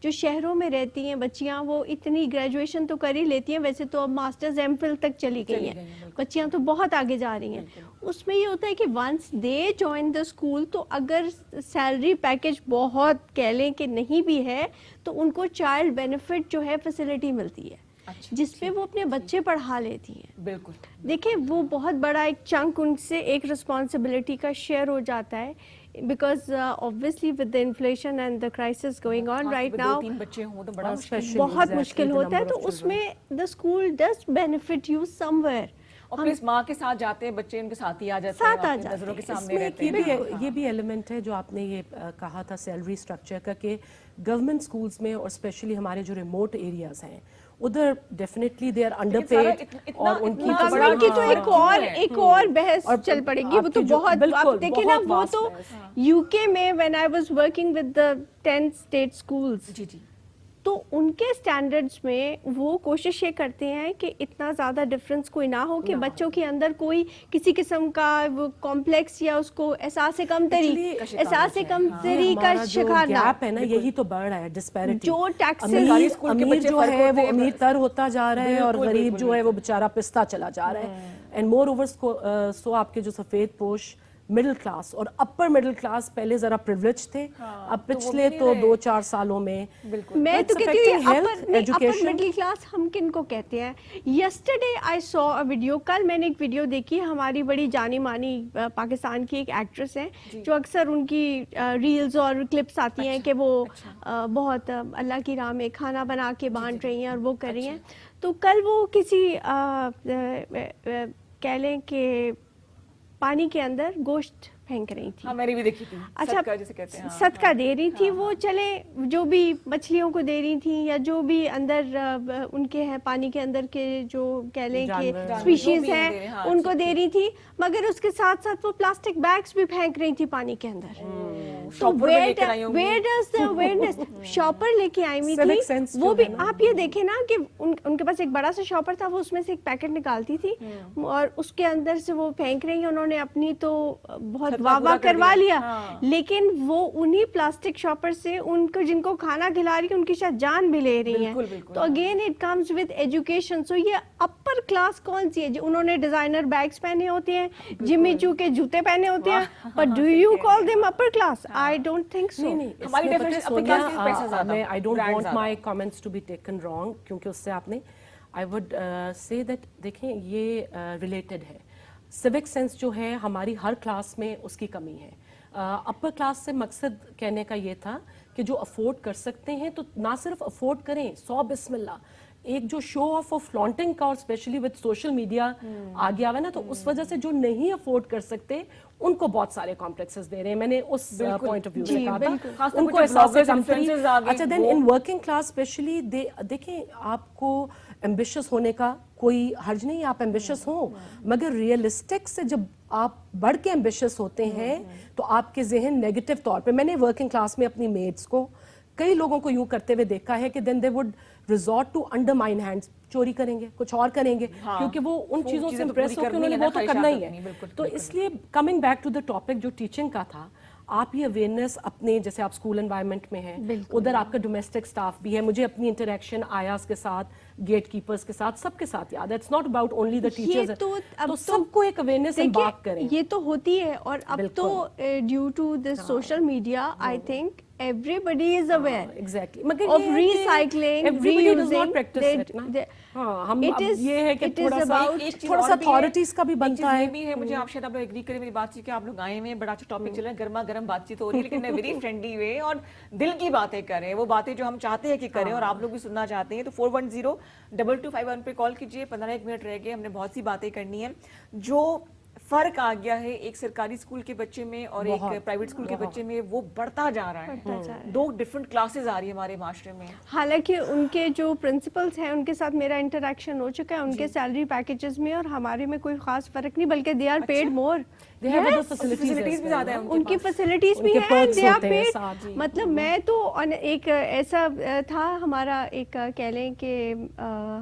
جو شہروں میں رہتی ہیں بچیاں وہ اتنی گریجویشن تو کر ہی لیتی ہیں, ویسے تو اب ماسٹرز ایم فل تک چلی گئی ہیں بچیاں, تو بہت آگے جا رہی ہیں. اس میں یہ ہوتا ہے کہ once they join the school, تو اگر سیلری پیکج بہت کہہ لیں کہ نہیں بھی ہے, تو ان کو چائلڈ بینیفٹ جو ہے فیسلٹی ملتی ہے, جس پہ وہ اپنے بچے پڑھا لیتی ہیں. بالکل دیکھیں وہ بہت بڑا ایک چنک ان سے ایک رسپانسبلٹی کا شیئر ہو جاتا ہے, because obviously with the inflation and the crisis going on right now, 2-3 بچے ہوں تو بڑا بہت مشکل ہوتا ہے. تو اس میں the school does benefit you somewhere. اور پھر اس ماں کے ساتھ جاتے ہیں بچے, ان کے ساتھ ہی آ جاتے ہیں, آپ کی نظروں کے سامنے رہتے ہیں. یہ بھی ایلیمنٹ ہے جو آپ نے یہ کہا تھا سیلری اسٹرکچر کا, کہ گورنمنٹ اسکولس میں اور اسپیشلی ہمارے جو ریموٹ ایریاز ہیں ادھر definitely they are underpaid, اور ان کی گورنمنٹ کی تو ایک اور بحث چل پڑے گی, وہ تو بہت, آپ دیکھیں نا, وہ تو یو کے میں when I was working with the 10 state schools, تو ان کے سٹینڈرڈز میں وہ کوشش یہ کرتے ہیں کہ اتنا زیادہ ڈفرینس کوئی نہ ہو کہ بچوں کے اندر کوئی کسی قسم کا وہ کمپلیکس یا اس کو احساس کمتری کا شکار نہ گیپ ہے نا, یہی تو بڑھ رہا ہے ڈسپیرٹی. جو امیر جو ہے وہ امیر تر ہوتا جا رہا ہے, اور غریب جو ہے وہ بیچارہ پستا چلا جا رہا ہے. اینڈ مور اوور سو آپ کے جو سفید پوش مڈل کلاس اور اپر مڈل کلاس پہلے ذرا پریولیج تھے, اب پچھلے تو 2-4 سالوں میں میں تو کہتی ہوں اپر مڈل کلاس ہم کن کو کہتے ہیں. Yesterday I so a video, کل میں نے ایک ویڈیو دیکھی, ہماری بڑی جانی مانی پاکستان کی ایک ایکٹریس ہیں جو اکثر ان کی ریلز اور کلپس آتی ہیں کہ وہ بہت اللہ کی راہ میں کھانا بنا کے بانٹ رہی ہیں اور وہ کر رہی ہیں. تو کل وہ کسی کہہ لیں کہ پانی کے اندر گوشت پھینک رہی تھی. ہاں میں نے بھی دیکھی تھی. اچھا صدقہ دے رہی تھی, وہ چلے جو بھی مچھلیوں کو دے رہی تھیں یا جو بھی اندر ان کے ہیں پانی کے اندر کے جو کہہ لیں کہ اسپیشیز ہیں ان کو دے رہی تھی, مگر اس کے ساتھ ساتھ وہ پلاسٹک بیگز بھی پھینک رہی تھی پانی کے اندر. تو where does the awareness, shopper لے کے آئی ہوئی تھی وہ بھی, آپ یہ دیکھیں نا کہ ان کے پاس ایک بڑا سا شاپر تھا, وہ اس میں سے ایک پیکٹ نکالتی تھی اور اس کے اندر سے وہ پھینک رہی ہیں. انہوں نے اپنی تو بہت واہ کروا لیا, لیکن وہ انہی پلاسٹک شاپر سے ان کو جن کو کھانا کھلا رہی ہیں ان کی شاید جان بھی لے رہی ہیں. تو again it comes with education. So یہ اپر کلاس کون سی ہے, انہوں نے ڈیزائنر بیگز پہنے ہوتے ہیں, جمی چو کے جوتے پہنے ہوتے ہیں, but do you call them upper class? I don't think so. ہماری definition I don't want my comments to be taken wrong, کیونکہ اس سے آپ نے I would say that دیکھیں یہ ریلیٹڈ ہے. سیوک سینس جو ہے ہماری ہر کلاس میں اس کی کمی ہے. اپر کلاس سے مقصد کہنے کا یہ تھا کہ جو افورڈ کر سکتے ہیں تو نہ صرف افورڈ کریں, 100 بسم اللہ, ایک جو شو آف اور فلانٹنگ کا اور اسپیشلی وتھ سوشل میڈیا آ گیا ہوا نا, تو اس وجہ سے جو نہیں افورڈ کر سکتے ان کو بہت سارے کمپلیکسز دے رہے ہیں. میں نے اس پوائنٹ آف ویو سے کہا تھا ان کو احساس کمتری. اچھا دین ان ورکنگ کلاس اسپیشلی دیکھیں آپ کو ایمبیشس ہونے کا کوئی حرج نہیں, آپ ایمبیشس ہوں, مگر ریئلسٹک سے جب آپ بڑھ کے ایمبیشس ہوتے ہیں تو آپ کے ذہن نیگیٹو طور پہ, میں نے ورکنگ کلاس میں اپنی میٹس کو کئی لوگوں کو یوں کرتے ہوئے دیکھا ہے کہ then they would resort to undermine hands, چوری کریں گے, کچھ اور کریں گے, کیونکہ وہ ان چیزوں سے امپریس ہو کے انہوں نے وہ تو کرنا ہی ہے. تو اس لیے coming back to the topic جو ٹیچنگ کا تھا, آپ یہ اویئرنیس اپنے, جیسے آپ اسکول انوائرمنٹ میں ہیں, ادھر آپ کا ڈومیسٹک اسٹاف بھی ہے, مجھے اپنی انٹریکشن آیاز کے ساتھ, گیٹ کیپرز کے ساتھ, سب کے ساتھ یاد ہے. It's not about only the teachers, تو سب کو ایک اویئرنیس امبارک کریں. یہ تو ہوتی ہے, اور اب تو due to this social media I think everybody is aware exactly of recycling, everybody does not reusing. practice it نا. ہم It is, یہ ہے کہ it is about تھوڑا سا اتھارٹیز کا بھی بنتا ہے. بھی ہے مجھے, آپ شاید آپ لوگ ایگری کریں میری بات سے کہ آپ لوگ آئے ہوئے ہیں, بڑا اچھا ٹاپک چل رہا ہے, گرما گرم بات چیت ہو رہی ہے, لیکن ویری فرینڈلی وے, اور دل کی باتیں کریں, وہ باتیں جو ہم چاہتے ہیں کہ کریں اور آپ لوگ بھی سننا چاہتے ہیں. تو 410-2251 پہ کال کیجیے. 15 منٹ رہ گئے, ہم نے بہت سی باتیں کرنی ہیں. جو فرق آ گیا ہے ایک سرکاری اسکول کے بچے میں اور ایک پرائیویٹ اسکول کے بچے میں, وہ بڑھتا جا رہا ہے. دو ڈفرنٹ کلاسز آ رہی ہیں ہمارے معاشرے میں. حالانکہ ان کے جو پرنسپلس ہیں ان کے ساتھ میرا انٹریکشن ہو چکا ہے, ان کے سیلری پیکیجز میں اور ہمارے میں کوئی خاص فرق نہیں, بلکہ they are paid more. Facilities بھی زیادہ ہیں ان کی فیسلٹیز بھی ہیں, دے آر پیڈ. مطلب میں تو ایک ایسا تھا ہمارا, ایک کہہ لیں کہ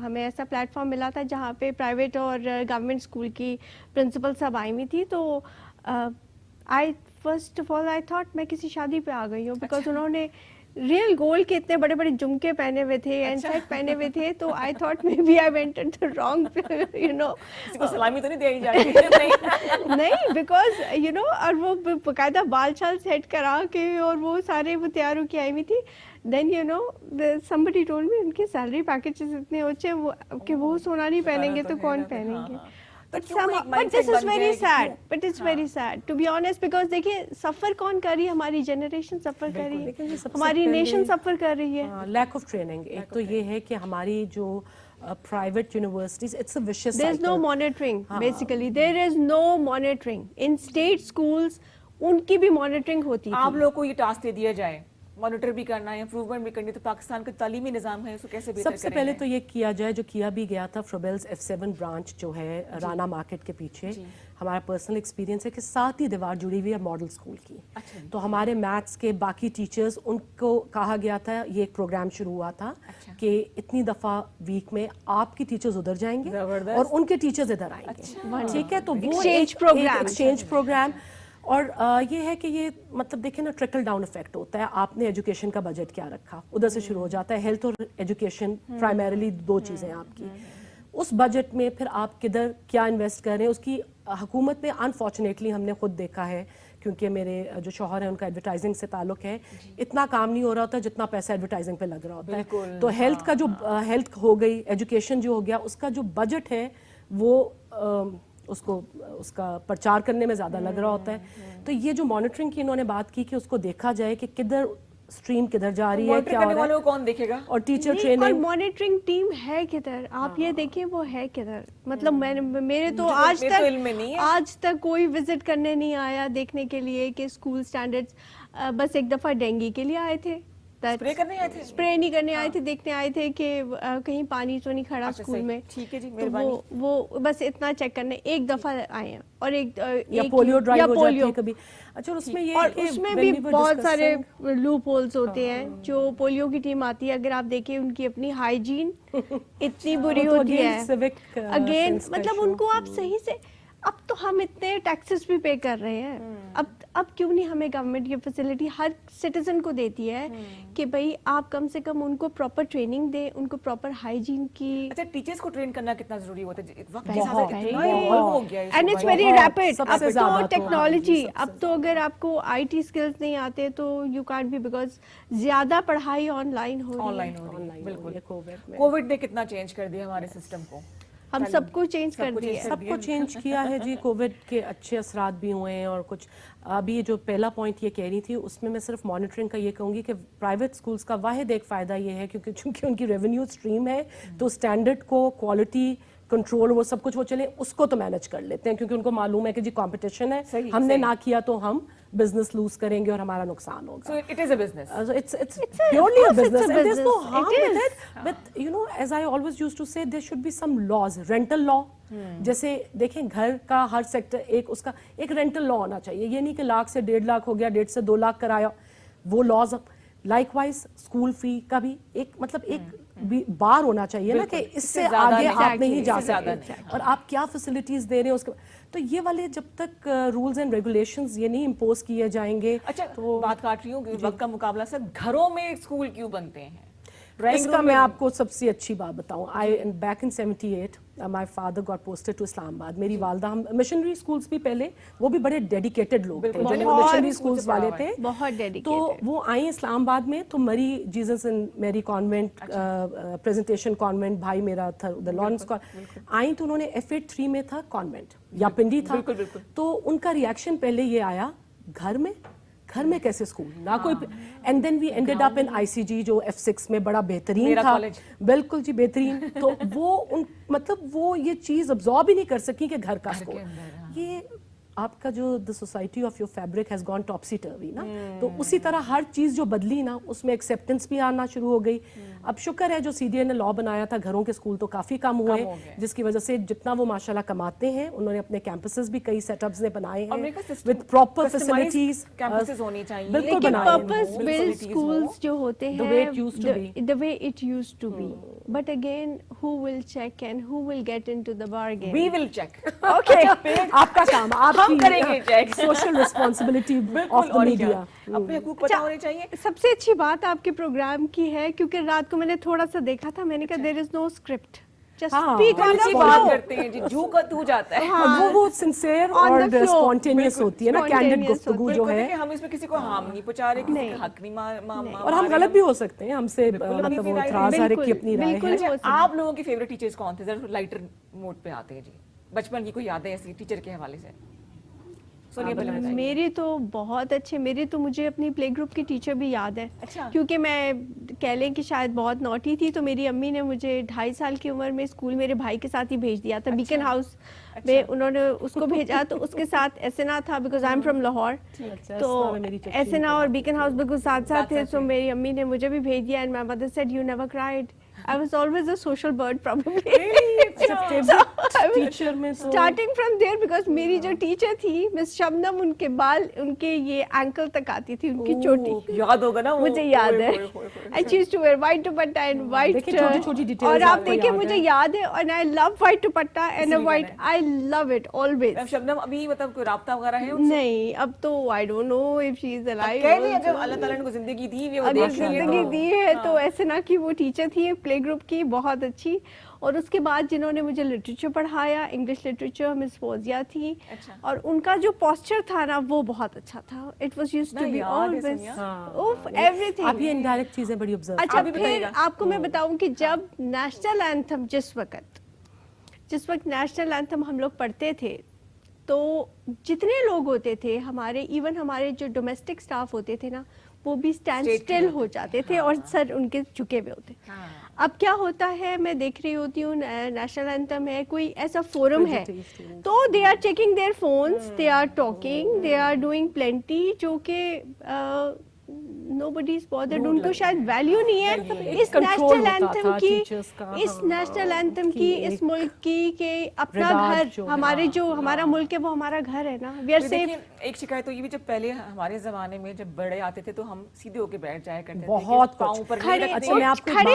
ہمیں ایسا پلیٹ فارم ملا تھا جہاں پہ پرائیویٹ اور گورنمنٹ اسکول کی پرنسپل سب آئی ہوئی تھی. تو I first of all I thought میں کسی شادی پہ آ گئی ہوں, بیکاز انہوں نے ریئل گولڈ کے اتنے بڑے بڑے جھمکے پہنے ہوئے تھے, اینڈ سیٹ پہنے ہوئے تھے. تو I thought maybe I went in the wrong, you know. کسی کو سلامی تو نہیں دے جا رہی نہیں, بیکاز یو نو, اور وہ باقاعدہ بال چال سیٹ کرا کے اور وہ سارے وہ تیار ہو کے آئی ہوئی تھی. Then you know somebody told me ان کے سیلری پیکیجز اتنے اونچے کہ وہ سونا نہیں پہنیں گے تو کون پہنیں گے. But this is very sad. But it's very sad, to be honest, because دیکھیں سفر کون کر رہی ہے, ہماری جنریشن سفر کر رہی ہے, ہماری نیشن سفر کر رہی ہے. Lack of training. ایک تو یہ ہے کہ ہماری جو private universities, it's a vicious cycle. There is no monitoring, basically. There is no monitoring. In state schools, ان کی بھی monitoring ہوتی تھی. آپ لوگ کو یہ ٹاسک دے دیا جائے, مانیٹر بھی کرنا ہے, امپروومنٹ بھی کرنی ہے, تو پاکستان کا تعلیمی نظام ہے اس کو کیسے بہتر کریں گے؟ سب سے پہلے تو یہ کیا جائے, جو کیا بھی گیا تھا فروبیلز F7 برانچ جو ہے رانا مارکیٹ کے پیچھے. ہمارا پرسنل ایکسپیرینس ہے کہ 7 ہی دیوار جڑی ہوئی ہے ماڈل اسکول کی. تو ہمارے میتھس کے باقی ٹیچرز, ان کو کہا گیا تھا, یہ ایک پروگرام شروع ہوا تھا کہ اتنی دفعہ ویک میں آپ کی ٹیچرز ادھر جائیں گے اور ان کے ٹیچرز ادھر آئیں گے. ٹھیک ہے, تو وہ ایکسچینج پروگرام. اور یہ ہے کہ یہ مطلب دیکھیں نا, ٹرکل ڈاؤن افیکٹ ہوتا ہے. آپ نے ایجوکیشن کا بجٹ کیا رکھا, ادھر سے شروع ہو جاتا ہے. ہیلتھ اور ایجوکیشن پرائمریلی 2 چیزیں آپ کی. اس بجٹ میں پھر آپ کدھر کیا انویسٹ کر رہے ہیں, اس کی حکومت میں انفارچونیٹلی ہم نے خود دیکھا ہے, کیونکہ میرے جو شوہر ہیں ان کا ایڈورٹائزنگ سے تعلق ہے, اتنا کام نہیں ہو رہا ہوتا جتنا پیسہ ایڈورٹائزنگ پہ لگ رہا ہوتا ہے. تو ہیلتھ کا جو ہیلتھ ہو گئی, ایجوکیشن جو ہو گیا, اس کا جو بجٹ ہے وہ اس کو اس کا پرچار کرنے میں زیادہ لگ رہا ہوتا ہے. تو یہ جو مانیٹرنگ کی انہوں نے بات کی کہ اس کو دیکھا جائے کہ کدھر اسٹریم کدھر جا رہی ہے, کیا ہو رہا ہے, کون دیکھے گا, اور ٹیچر اور ٹریننگ مانیٹرنگ ٹیم ہے کدھر, آپ یہ دیکھیں وہ ہے کدھر. مطلب میرے تو آج تک کوئی وزٹ کرنے نہیں آیا دیکھنے کے لیے کہ اسکول اسٹینڈرڈس. بس ایک دفعہ ڈینگی کے لیے آئے تھے, اسپرے نہیں کرنے آئے تھے, دیکھنے آئے تھے کہ کہیں پانی تو نہیں کھڑا اسکول میں. ٹھیک ہے جی, وہ بس اتنا چیک کرنے ایک دفعہ آئے ہیں. اور ایک پولیو ڈرائیو ہو جاتی ہے کبھی. اچھا, اس میں یہ اور اس میں بھی بہت سارے لوپ ہولز ہوتے ہیں. جو پولیو کی ٹیم آتی ہے, اگر آپ دیکھیں ان کی اپنی ہائیجین اتنی بری ہوتی ہے. اگین مطلب ان کو آپ صحیح سے, اب تو ہم اتنے ٹیکسز بھی پے کر رہے ہیں, اب کیوں نہیں ہمیں گورنمنٹ یہ فیسلٹی ہر سٹیزن کو دیتی ہے کہ بھائی آپ کم سے کم ان کو پراپر ٹریننگ دیں, ان کو پراپر ہائیجین کی. اچھا, ٹیچرز کو ٹرین کرنا کتنا ضروری ہوتا ہے وقت کے ساتھ, اینڈ اٹس ویری ریپڈ. اب تو ٹیکنالوجی, اب تو اگر آپ کو آئی ٹی اسکلز نہیں آتے تو یو کانٹ بھی, بیکاز زیادہ پڑھائی آن لائن ہو رہی ہے. بالکل, کووڈ نے کتنا چینج کر دیا ہمارے سسٹم کو, ہم سب کو چینج کر دیا, سب کو چینج کیا ہے جی. کووڈ کے اچھے اثرات بھی ہوئے ہیں اور کچھ. ابھی جو پہلا پوائنٹ یہ کہہ رہی تھی, اس میں صرف مانیٹرنگ کا یہ کہوں گی کہ پرائیویٹ اسکولس کا واحد ایک فائدہ یہ ہے کیونکہ چونکہ ان کی ریونیو اسٹریم ہے, تو اسٹینڈرڈ کو, کوالٹی کنٹرول, وہ سب کچھ وہ چلے, اس کو تو مینج کر لیتے ہیں کیونکہ ان کو معلوم ہے کہ جی کمپٹیشن ہے, ہم نے نہ کیا تو ہم بزنس لوز کریں گے اور ہمارا نقصان ہوگا. So it is a business. It's purely a business. And there's no harm with it. But you know, as I always used to say, there should be some laws. Rental law. جیسے دیکھیں گھر کا ہر sector ایک اس کا ایک rental لا ہونا چاہیے. یہ نہیں کہ 1 لاکھ سے 1.5 لاکھ ہو گیا, 1.5 سے 2 لاکھ کرایا, وہ لاز लाइकवाइज स्कूल फी का भी एक मतलब एक बार होना चाहिए ना कि इससे ज़्यादा आगे नहीं, आप नहीं जा इससे ज़्यादा सकते, और आप क्या फैसिलिटीज दे रहे हैं उसके, तो ये वाले जब तक रूल्स एंड रेगुलेशंस ये नहीं इम्पोज किए जाएंगे। अच्छा, तो बात काट रही हूँ, वक्त का मुकाबला सर, घरों में स्कूल क्यों बनते हैं? इसका मैं आपको सबसे अच्छी बात बताऊं, I back in 78 my father got posted to Islamabad. मेरी वालदा, हम मिशनरी स्कूल्स भी पहले, वो भी बड़े डेडिकेटेड लोग थे, जो मिशनरी स्कूल्स वाले थे, बहुत डेडिकेटेड। तो वो आई इस्लामाबाद में, तो Murree Jesus and Mary convent, presentation convent, भाई मेरा था द लॉरेंस आई, तो उन्होंने F83 में था कॉन्वेंट या पिंडी था, तो उनका रिएक्शन पहले ये आया, घर में कैसे स्कूल ना कोई, and then we ended up in ICG जो F6 में बड़ा बेहतरीन था, बिल्कुल जी बेहतरीन, तो वो उन मतलब वो ये चीज अब्सॉर्ब ही नहीं कर सकी कि घर का स्कूल, ये आपका जो the society of your fabric has gone topsy turvy ना, तो उसी तरह हर चीज जो बदली ना, उसमें एक्सेप्टेंस भी आना शुरू हो गई। अब शुक्र है जो CDA ने लॉ बनाया था, घरों के स्कूल तो काफी कम हुए, जिसकी वजह से जितना वो माशाल्लाह कमाते हैं, उन्होंने अपने कैंपसेस भी कई सेटअप्स ने बनाए हैं विद प्रॉपर फैसिलिटीज, कैंपसेस होनी चाहिए, बिल्कुल लेकिन बनाए पर्पस बिल्ड स्कूल्स जो होते हैं, the way it used to be, but again who will check and who will get into the bargain? We will check. Okay, आपका काम, हम करेंगे check. Social responsibility of the media, अपने हुकूक पता होने चाहिए। सबसे अच्छी बात आपके प्रोग्राम की है, क्योंकि रात को मैंने थोड़ा सा देखा था, मैंने कहा there is no script, just speak on the बात करते हैं जी, झू का तू जाता है, वो सिंसियर और स्पॉन्टेनियस होती है ना, कैंडिड गुफ्तगू जो है, हम इसमें किसी को हार्म नहीं पहुंचा रहे, किसी का हक नहीं और हम गलत भी हो सकते हैं, हमसे मतलब वो इतराज हर एक की अपनी राय है। आप लोगों के फेवरेट टीचर्स कौन थे? जरा लाइटर मोड पे आते हैं जी, बचपन की कोई यादें ऐसी टीचर के हवाले से? मेरी तो बहुत अच्छे, मेरी तो मुझे अपनी प्ले ग्रुप की टीचर भी याद है। अच्छा। क्योंकि मैं कह लें कि शायद बहुत नॉटी थी, तो मेरी अम्मी ने मुझे 2.5 साल की उम्र में स्कूल मेरे भाई के साथ ही भेज दिया था। बीकन हाउस में उन्होंने उसको भेजा, तो उसके साथ एसएनआ था, because I am from Lahore, तो एसएनआ और बीकन हाउस बिल्कुल साथ साथ थे, तो मेरी अम्मी ने मुझे भी भेज दिया, and my mother said you never cried. I was always a social bird probably. Teacher में Starting from there, because मेरी जो टीचर थी मिस शबनम, उनके बाल उनके ये एंकल तक आती थी, उनकी चोटी, याद होगा ना, मुझे याद है। And she used to wear white dupatta and white, देखिए छोटी-छोटी डिटेल्स, और आप देखिए मुझे याद है, and I love white dupatta and a white, I love it always. अब शबनम अभी मतलब कोई राब्ता वगैरह है? नहीं, अब तो I don't know if she is alive. कह रही है जब अल्लाह ताला ने को जिंदगी दी है, वो अगर देख रही है, जिंदगी दी है, तो ऐसे ना कि वो टीचर थी प्ले ग्रुप की, बहुत अच्छी। और उसके बाद जिन्होंने मुझे लिटरेचर पढ़ाया, इंग्लिश लिटरेचर, मिस फौजिया थी, और उनका जो पोस्चर था ना वो बहुत अच्छा था। It was used to be always of everything. आप ये इनडायरेक्ट चीजें बड़ी ऑब्जर्व। अच्छा, फिर आपको मैं बताऊं कि जब नेशनल एंथम, जिस वक्त नेशनल एंथम हम लोग पढ़ते थे, तो जितने लोग होते थे हमारे, इवन हमारे जो डोमेस्टिक स्टाफ होते थे ना, वो भी स्टैंड स्टिल हो जाते थे, और सर उनके झुके हुए होते। अब क्या होता है, मैं देख रही होती हूँ नेशनल एंथम है, कोई ऐसा फोरम है, तो they are checking their phones, they are talking, they are doing plenty, जो कि nobody is bothered, उनको शायद वैल्यू नहीं है इस नेशनल एंथम की, इस नेशनल एंथम की, इस मुल्क की, कि अपना घर, हमारे जो हमारा मुल्क है वो हमारा घर है ना, वी आर सेफ। एक शिकायत तो ये भी, जब पहले हमारे जमाने में जब बड़े आते थे तो हम सीधे होके बैठ जाया करते थे, बहुत पाँव पर खड़े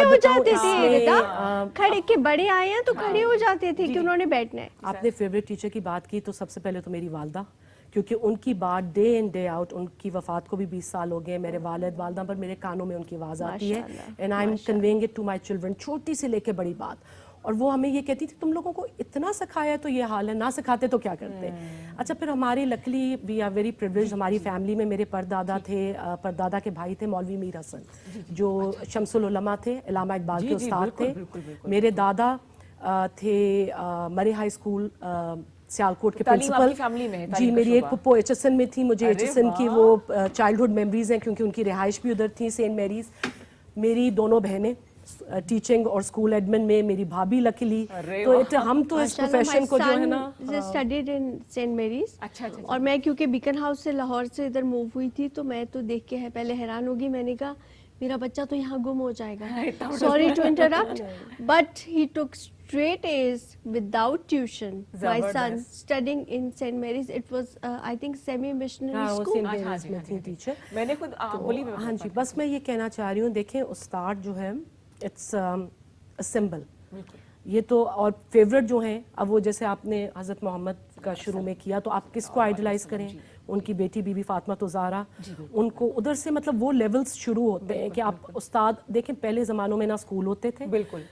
हो जाते थे, खड़े के बड़े आए हैं तो खड़े हो जाते थे कि उन्होंने बैठना है। आपने फेवरेट टीचर की बात की, तो सबसे पहले तो मेरी वालदा, क्योंकि उनकी बात डे इन डे आउट, उनकी वफात को भी 20 साल हो गए, मेरे वालिद वालदा पर मेरे कानों में उनकी आवाज़ आती है, and I am conveying it to my children, छोटी से लेके बड़ी बात। और वो हमें ये कहती थी, तुम लोगों को इतना सिखाया तो ये हाल है, ना सिखाते तो क्या करते। अच्छा, फिर हमारी luckily we are very privileged, हमारी फैमिली में मेरे परदादा थे, परदादा के भाई थे मौलवी मीर हसन, जो शमसुल उलमा थे, इलामा इकबाल के उस्ताद थे। मेरे दादा थे मरे हाई स्कूल सियालकोट के प्रिंसिपल जी। मेरी एक पुप्पो HSN में थी, मुझे HSN की वो चाइल्डहुड मेमोरीज हैं, क्योंकि उनकी रिहाइश भी उधर थी, सेंट मैरीज। मेरी दोनों बहनें टीचिंग और स्कूल एडमिन में, मेरी भाभी लकीली, तो हम तो इस प्रोफेशन को जो है ना, स्टडीड इन सेंट मैरीज। और मैं क्योंकि बीकन हाउस से लाहौर से इधर मूव हुई थी, तो मैं तो देख के पहले हैरान होगी, मैंने कहा मेरा बच्चा तो यहाँ गुम हो जाएगा, sorry to interrupt, but he took straight A's without tuition. My son Zabardast. studying in St. Mary's. It was, I think, semi-missionary हाँ, वो school. सेंट हाँ, मेरीज जी, में हाँ, थी जी, टीचर. मैंने खुद बोली में हाँ जी, बस मैं ये कहना चाह रही हूँ, देखें उस्ताद जो है इट्स अ सिंबल. ये तो और फेवरेट जो हैं, अब वो जैसे आपने हज़रत मोहम्मद का शुरू में किया, तो आप किसको आइडलाइज करें? उनकी बेटी बीबी फातिमा तो ज़ारा, उनको उधर से मतलब वो लेवल्स शुरू होते हैं कि आप उस्ताद देखें. पहले ज़मानों में ना स्कूल होते थे, बिल्कुल.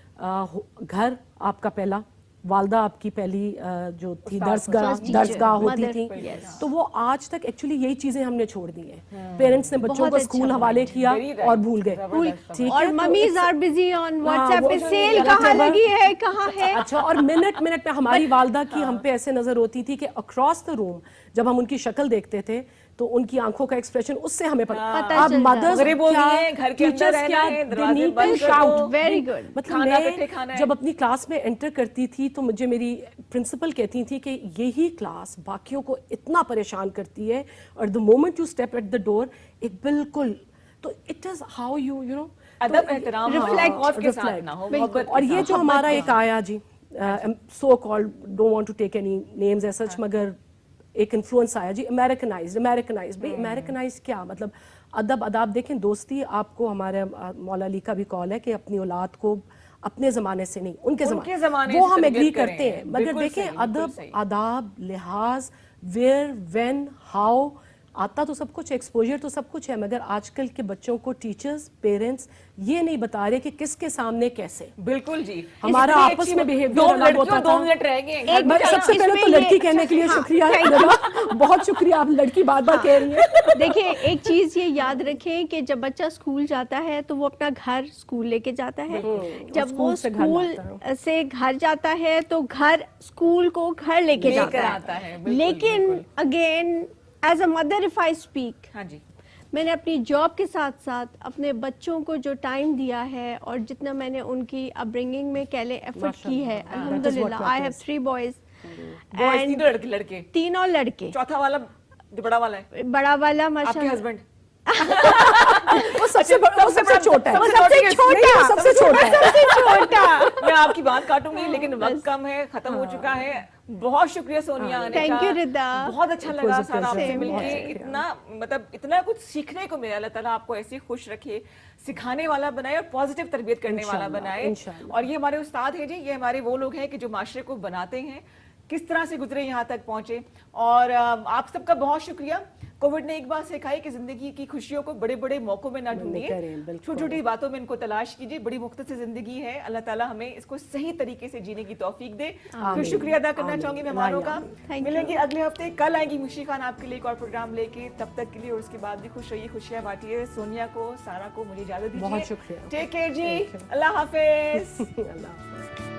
घर आपका पहला, वालदा आपकी पहली जो थी First दर्सगाह teacher, होती mother, थी. yes. तो वो आज तक एक्चुअली यही चीज़ें हमने छोड़ दी हैं. पेरेंट्स ने बच्चों बहुत को अच्छा स्कूल हवाले किया Very right. और भूल गए. ठीक और है, तो mummies are busy on WhatsApp वो पे जो सेल गलत कहाँ है, लगी है, कहाँ है. अच्छा, और मिनट मिनट में हमारी वालदा की हम पे ऐसे नजर होती थी कि अक्रॉस द रूम जब हम उनकी शक्ल देखते थे तो उनकी आंखों का एक्सप्रेशन उससे हमें पता पता चल मदर्स गरीब हो गई हैं, घर के अंदर रहना है, दरवाजे बंद कर दो. Very good. मतलब खाना बैठे खाना मैं है. जब अपनी क्लास में एंटर करती थी तो मुझे मेरी प्रिंसिपल कहती थी कि यही क्लास बाकियों को इतना परेशान करती है और the moment you step at the door एक बिल्कुल, तो it is how you know अदब एहतराम reflect, खौफ के साथ ना हो, मोहब्बत और के ये साथ. जो हमारा एक आया जी, so called, don't want to take any names as such, मगर एक इन्फ्लुएंस आया जी, अमेरिकनाइज्ड भाई अमेरिकनाइज्ड क्या मतलब? अदब अदाब देखें, दोस्ती आपको हमारे मौला अली का भी कॉल है कि अपनी औलाद को अपने ज़माने से नहीं उनके ज़माने वो से हम तरबियत एग्री करें. करते हैं, मगर बिल्कुल देखें सही, बिल्कुल अदब सही. आदाब लिहाज वेयर व्हेन हाउ आता तो सब कुछ, एक्सपोजर तो सब कुछ है, मगर आजकल के बच्चों को टीचर्स पेरेंट्स ये नहीं बता रहे कि किसके सामने कैसे. बिल्कुल जी. हमारा इसलिए आपस अच्छी- में behavior दो अलग होता लड़कियों, 2 था. मिनट रह गए हैं. एक मैं सबसे पहले तो इसमें लड़की ये- कहने के लिए शुक्रिया बहुत शुक्रिया, आप लड़की बार बार कह रही हैं. देखिए, एक चीज ये याद रखें कि जब बच्चा स्कूल जाता है तो वो अपना घर स्कूल लेके जाता है. जब वो स्कूल से घर स्कूल लाता से घर जाता है तो घर स्कूल को घर लेके लेकर जाता आता है, है. बिल्कुल, लेकिन बिल्कुल. Again as a mother if I speak, हाँ जी. मैंने अपनी जॉब के साथ साथ अपने बच्चों को जो टाइम दिया है और जितना मैंने उनकी अपब्रिंगिंग में कहले एफर्ट की है, माशाल्लाह, अल्हम्दुलिल्लाह. that is what I have 3 boys boys, and तीनों लड़के. तीनों लड़के. चौथा वाला जो बड़ा वाला है, बड़ा वाला आपके माशाल्लाह हस्बैंड. वो सबसे बड़ा, वो सबसे छोटा है. वो सबसे छोटा. नहीं, वो सबसे छोटा है. मैं आपकी बात काटूंगी लेकिन वक्त कम है, खत्म हो चुका है. बहुत शुक्रिया सोनिया आने Thank का. you, रिदा. बहुत अच्छा It लगा was a सारा आपसे pleasure. मिलके. बहुत इतना मतलब इतना कुछ सीखने को मिला. अल्लाह ताला आपको ऐसे खुश रखे, सिखाने वाला बनाए और पॉजिटिव तरबियत करने वाला इंशाल्लाह, बनाए. इंशाल्लाह. और ये हमारे उस्ताद हैं जी, ये हमारे वो लोग हैं कि जो माशरे को बनाते हैं, किस तरह से गुजरे यहाँ तक पहुंचे. और आप सबका बहुत शुक्रिया. कोविड ने एक बात सिखाई कि जिंदगी की खुशियों को बड़े बड़े मौकों में ना ढूंढिए, करें, बिल्कुल. छोटी छोटी बातों में इनको तलाश कीजिए. बड़ी मुख्तसर जिंदगी है. अल्लाह ताला हमें इसको सही तरीके से जीने की तौफीक दे. फिर शुक्रिया अदा करना चाहूंगी मेहमानों का. Thank you. मिलेंगे अगले हफ्ते. कल आएंगी मुशी खान आपके लिए एक और प्रोग्राम लेके. तब तक के लिए और उसके बाद भी खुश रहिए, खुशियां बांटिए. सोनिया को, सारा को मुझे इजाजत दीजिए. बहुत शुक्रिया. टेक केयर जी. अल्लाह हाफिज. अल्लाह हाफ़िज़.